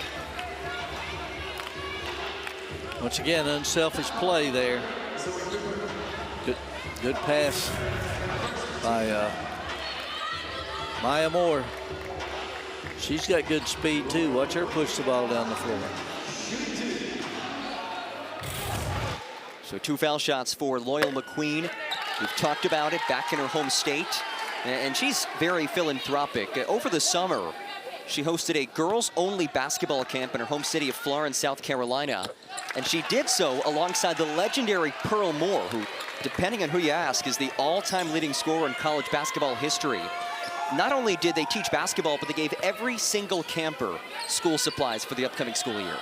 Once again, unselfish play there. Good pass by Maya Moore. She's got good speed too. Watch her push the ball down the floor. So 2 foul shots for Loyal McQueen. We've talked about it, back in her home state. And she's very philanthropic. Over the summer, she hosted a girls-only basketball camp in her home city of Florence, South Carolina. And she did so alongside the legendary Pearl Moore, who, depending on who you ask, is the all-time leading scorer in college basketball history. Not only did they teach basketball, but they gave every single camper school supplies for the upcoming school year.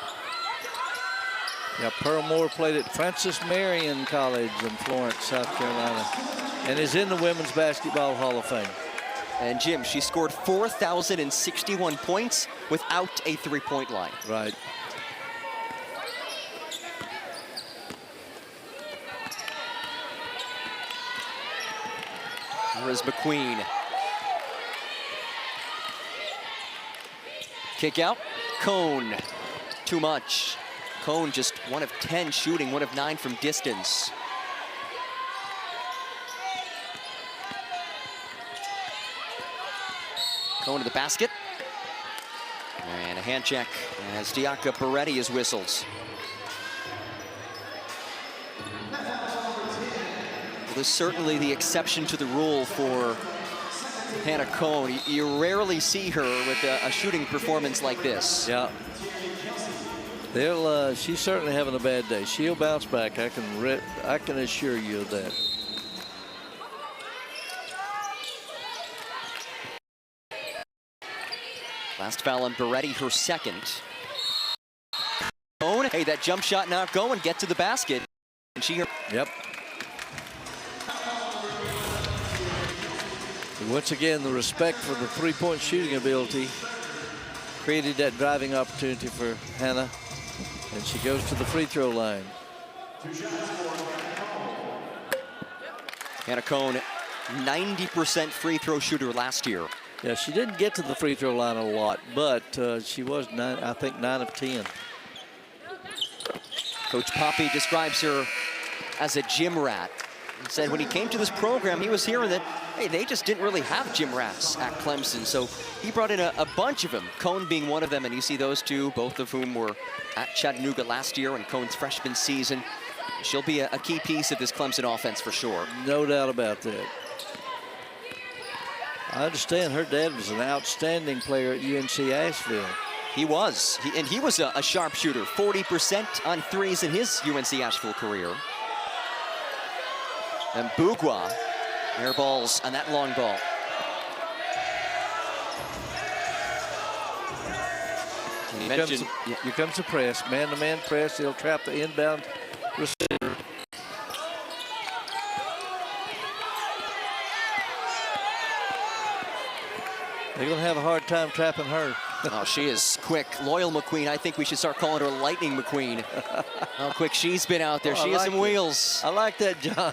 Yeah, Pearl Moore played at Francis Marion College in Florence, South Carolina, and is in the Women's Basketball Hall of Fame. And Jim, she scored 4,061 points without a three-point line. Right. Here is McQueen. Kick out, Cone, too much. Cone just 1 of 10 shooting, 1 of 9 from distance. Cone to the basket. And a hand check as Diaka Beretti is whistled. Well, this is certainly the exception to the rule for Hannah Cone. You rarely see her with a shooting performance like this. Yeah. She's certainly having a bad day. She'll bounce back. I can assure you of that. Last foul on Beretti, her second. Cone, hey, that jump shot not going. Get to the basket. And she. Yep. Once again, the respect for the three-point shooting ability created that driving opportunity for Hannah, and she goes to the free throw line. Hannah Cone, 90% free throw shooter last year. Yeah, she didn't get to the free throw line a lot, but she was, I think, 9 of 10. Coach Poppie describes her as a gym rat. He said when he came to this program, he was hearing that, hey, they just didn't really have gym rats at Clemson. So he brought in a bunch of them, Cone being one of them. And you see those two, both of whom were at Chattanooga last year in Cone's freshman season. She'll be a key piece of this Clemson offense for sure. No doubt about that. I understand her dad was an outstanding player at UNC Asheville. He was, and he was a sharpshooter, 40% on threes in his UNC Asheville career. And Bougua, air balls on that long ball. Here comes the press, man-to-man press. He'll trap the inbound receiver. They're going to have a hard time trapping her. Oh, she is quick. Loyal McQueen. I think we should start calling her Lightning McQueen. How quick she's been out there. She has some wheels. I like that, John.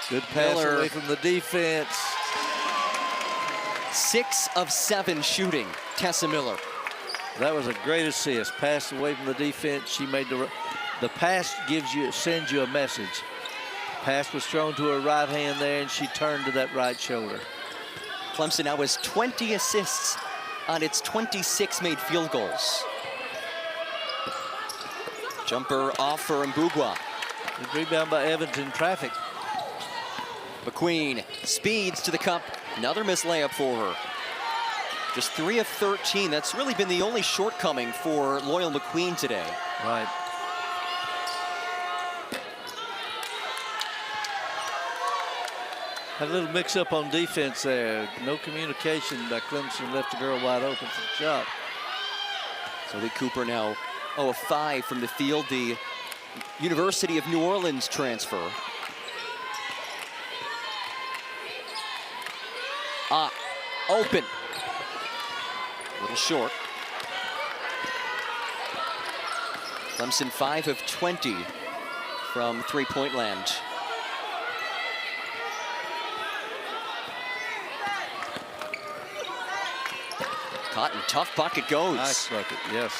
Good pass Miller. Away from the defense. 6 of 7 shooting, Tessa Miller. That was a great assist. Pass away from the defense. She made the pass sends you a message. Pass was thrown to her right hand there, and she turned to that right shoulder. Clemson now has 20 assists on its 26 made field goals. Jumper off for Mbugua. Good rebound by Evans in traffic. McQueen speeds to the cup. Another missed layup for her. Just 3 of 13. That's really been the only shortcoming for Loyal McQueen today. Right. Had a little mix-up on defense there. No communication by Clemson, left the girl wide open for the shot. Zoe Cooper now 0 of 5 from the field, the University of New Orleans transfer. Open. A little short. Clemson 5 of 20 from three-point land. Cotton, tough bucket goes. Nice bucket, yes.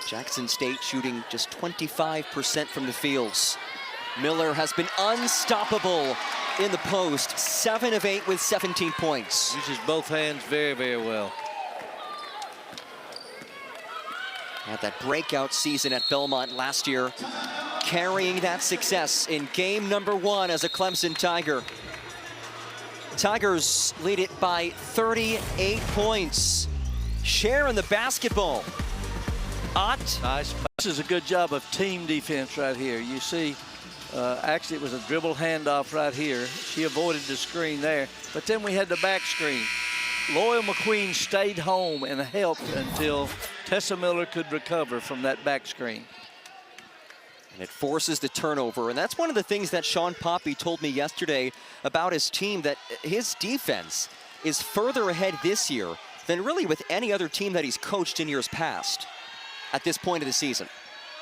Jackson State shooting just 25% from the fields. Miller has been unstoppable in the post. 7 of 8 with 17 points. Uses both hands very, very well. Had that breakout season at Belmont last year, carrying that success in game number 1 as a Clemson Tiger. Tigers lead it by 38 points. Share in the basketball. Ott. Nice. This is a good job of team defense right here. You see, actually it was a dribble handoff right here. She avoided the screen there, but then we had the back screen. Loyal McQueen stayed home and helped until Tessa Miller could recover from that back screen. And it forces the turnover. And that's one of the things that Shawn Poppie told me yesterday about his team, that his defense is further ahead this year than really with any other team that he's coached in years past at this point of the season.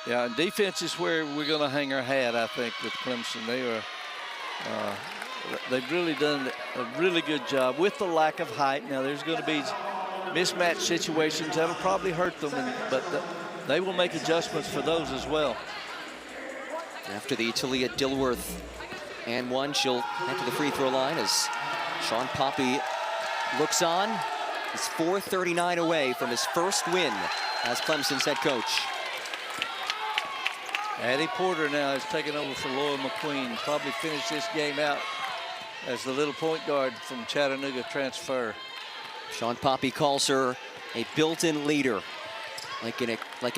Yeah, and defense is where we're going to hang our hat, I think, with Clemson. They've really done a really good job with the lack of height. Now, there's going to be mismatch situations that'll probably hurt them, but they will make adjustments for those as well. After the Talia Dilworth and one, she'll head to the free throw line as Shawn Poppie looks on. He's 4:39 away from his first win as Clemson's head coach. Addie Porter now is taking over for Loyal McQueen. Probably finish this game out as the little point guard from Chattanooga transfer. Shawn Poppie calls her a built-in leader, like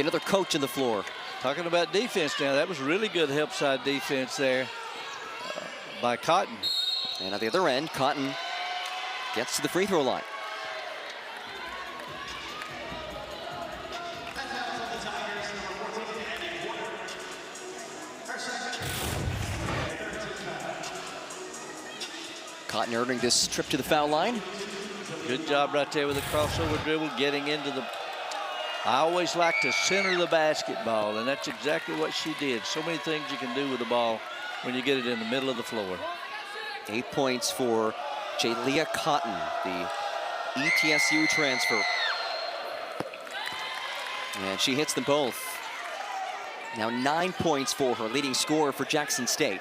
another coach on the floor. Talking about defense now, that was really good help side defense there by Cotton. And at the other end, Cotton gets to the free throw line. Cotton earning this trip to the foul line. Good job right there with the crossover dribble, getting into the... I always like to center the basketball, and that's exactly what she did. So many things you can do with the ball when you get it in the middle of the floor. 8 points for Jalea Cotton, the ETSU transfer. And she hits them both. Now 9 points for her, leading scorer for Jackson State.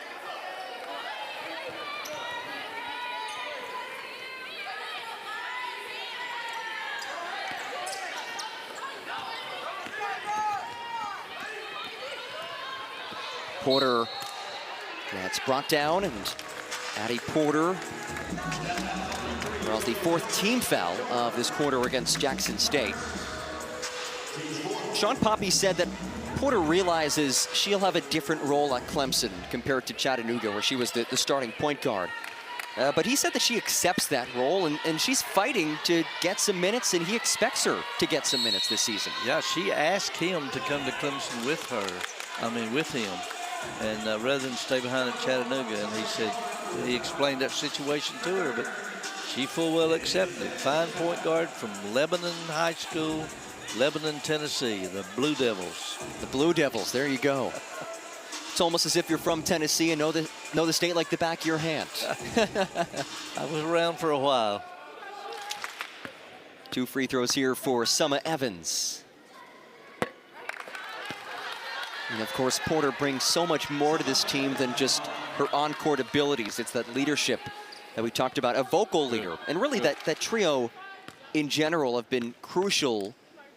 Porter gets brought down, and Addie Porter draws the 4th team foul of this quarter against Jackson State. Shawn Poppie said that Porter realizes she'll have a different role at Clemson compared to Chattanooga, where she was the starting point guard. But he said that she accepts that role, and she's fighting to get some minutes, and he expects her to get some minutes this season. Yeah, she asked him to come to Clemson with him. And rather than stay behind at Chattanooga, and he said he explained that situation to her, but she full well accepted it. Fine point guard from Lebanon High School, Lebanon, Tennessee, the Blue Devils. The Blue Devils, there you go. It's almost as if you're from Tennessee and know the state like the back of your hand. I was around for a while. 2 free throws here for Summer Evans. And of course, Porter brings so much more to this team than just her on-court abilities. It's that leadership that we talked about, a vocal leader. And really that trio in general have been crucial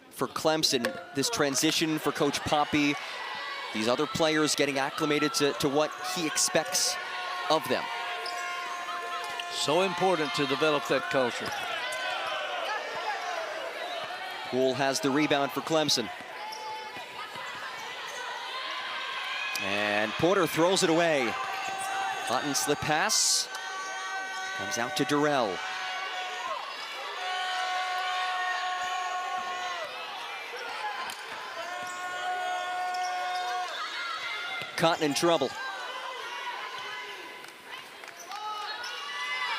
for Clemson. This transition for Coach Poppie, these other players getting acclimated to what he expects of them. So important to develop that culture. Poole has the rebound for Clemson. And Porter throws it away. Cotton slip pass. Comes out to Durrell. Cotton in trouble.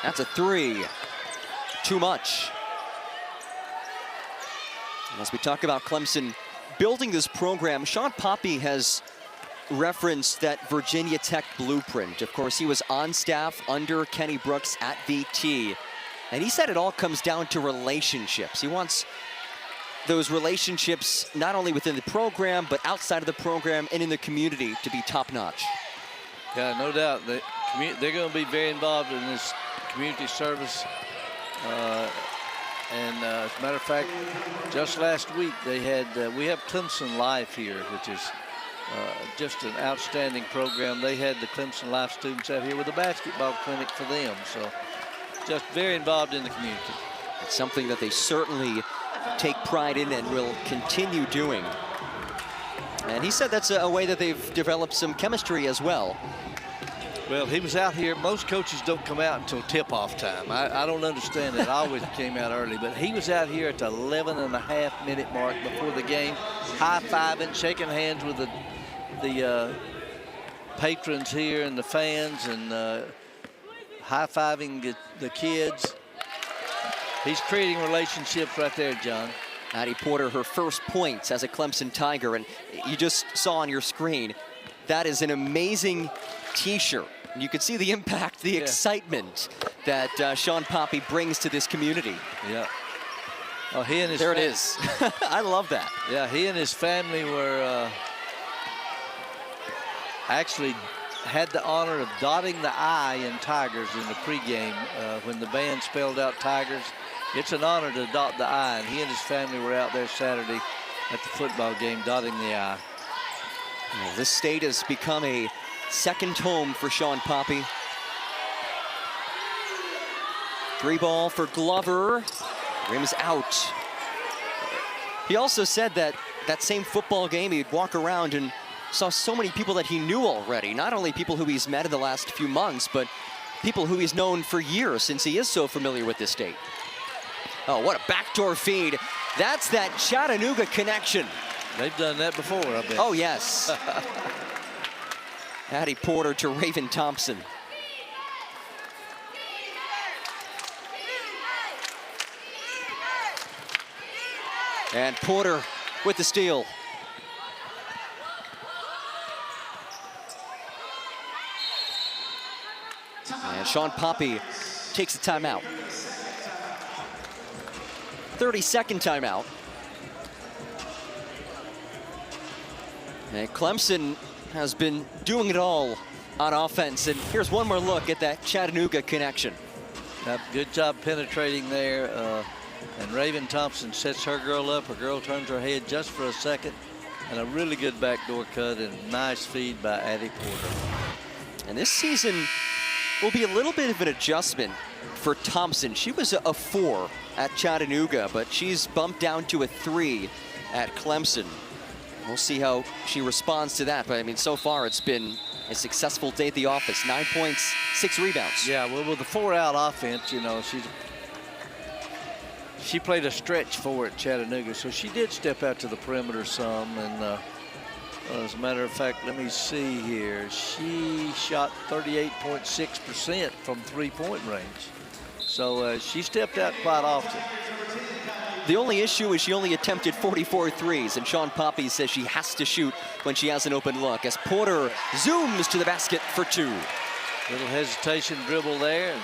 That's a 3. Too much. And as we talk about Clemson building this program, Shawn Poppie has referenced that Virginia Tech blueprint. Of course, he was on staff under Kenny Brooks at VT. And he said it all comes down to relationships. He wants those relationships not only within the program, but outside of the program and in the community to be top-notch. Yeah, no doubt. They're going to be very involved in this community service. As a matter of fact, just last week they had, we have Clemson Life here, which is just an outstanding program. They had the Clemson Life students out here with a basketball clinic for them. So just very involved in the community. It's something that they certainly take pride in and will continue doing. And he said that's a way that they've developed some chemistry as well. Well, he was out here. Most coaches don't come out until tip-off time. I don't understand it. I always came out early. But he was out here at the 11.5-minute mark before the game, high-fiving, shaking hands with the patrons here and the fans, and high-fiving the kids. He's creating relationships right there, John. Addie Porter, her first points as a Clemson Tiger, and you just saw on your screen, that is an amazing T-shirt. You can see the impact, the excitement that Shawn Poppie brings to this community. Yeah. Oh, he and his there it is. I love that. Yeah, he and his family were actually had the honor of dotting the I in Tigers in the pregame when the band spelled out Tigers. It's an honor to dot the I, and he and his family were out there Saturday at the football game dotting the I. Well, this state has become a second home for Shawn Poppie. 3 ball for Glover. Rims out. He also said that same football game, he'd walk around and saw so many people that he knew already. Not only people who he's met in the last few months, but people who he's known for years since he is so familiar with this state. Oh, what a backdoor feed. That's that Chattanooga connection. They've done that before, I bet. Oh, yes. Addie Porter to Raven Thompson. And Porter with the steal. And Shawn Poppie takes the timeout. 30-second timeout. And Clemson has been doing it all on offense. And here's one more look at that Chattanooga connection. Good job penetrating there. And Raven Thompson sets her girl up. Her girl turns her head just for a second. And a really good backdoor cut and nice feed by Addie Porter. And this season will be a little bit of an adjustment for Thompson. She was a 4 at Chattanooga, but she's bumped down to a 3 at Clemson. We'll see how she responds to that. But I mean, so far it's been a successful day at the office. 9 points, 6 rebounds. Yeah, well, with the 4-out offense, you know, she played a stretch 4 at Chattanooga, so she did step out to the perimeter some. And as a matter of fact, let me see here. She shot 38.6% from 3-point range. So she stepped out quite often. The only issue is she only attempted 44 threes, and Shawn Poppie says she has to shoot when she has an open look as Porter zooms to the basket for 2. Little hesitation dribble there. And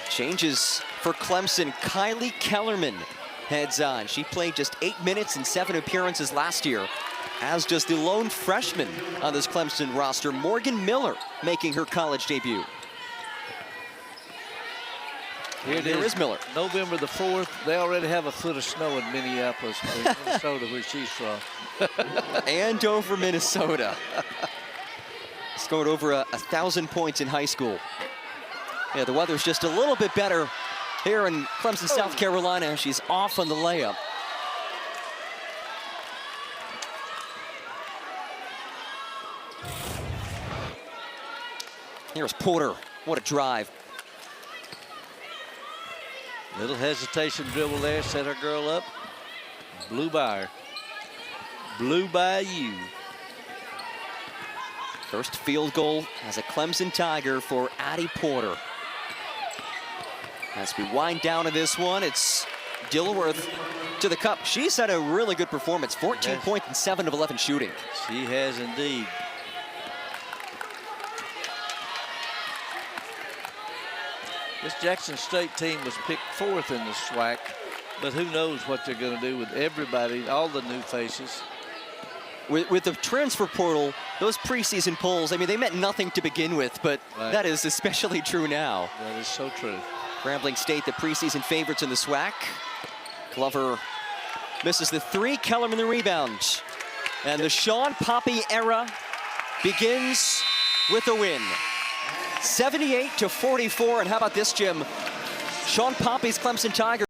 changes for Clemson. Kylie Kellerman heads on. She played just 8 minutes and 7 appearances last year, as does the lone freshman on this Clemson roster, Morgan Miller, making her college debut. Here is Miller. November the 4th. They already have a foot of snow in Minneapolis, Minnesota, where she's from. Andover, Minnesota. Scored over 1,000 points in high school. Yeah, the weather's just a little bit better here in Clemson, South Carolina. She's off on the layup. Here's Porter. What a drive. Little hesitation dribble there, set her girl up. Blew by her. Blew by you. First field goal as a Clemson Tiger for Addie Porter. As we wind down to this one, it's Dilworth to the cup. She's had a really good performance. 14 points and 7 of 11 shooting. She has indeed. This Jackson State team was picked 4th in the SWAC, but who knows what they're going to do with everybody, all the new faces. With the transfer portal, those preseason polls, I mean, they meant nothing to begin with, but that is especially true now. That is so true. Grambling State, the preseason favorites in the SWAC. Glover misses the 3, Kellerman the rebound. And the Shawn Poppie era begins with a win. 78-44, and how about this, Jim? Shawn Poppie's Clemson Tigers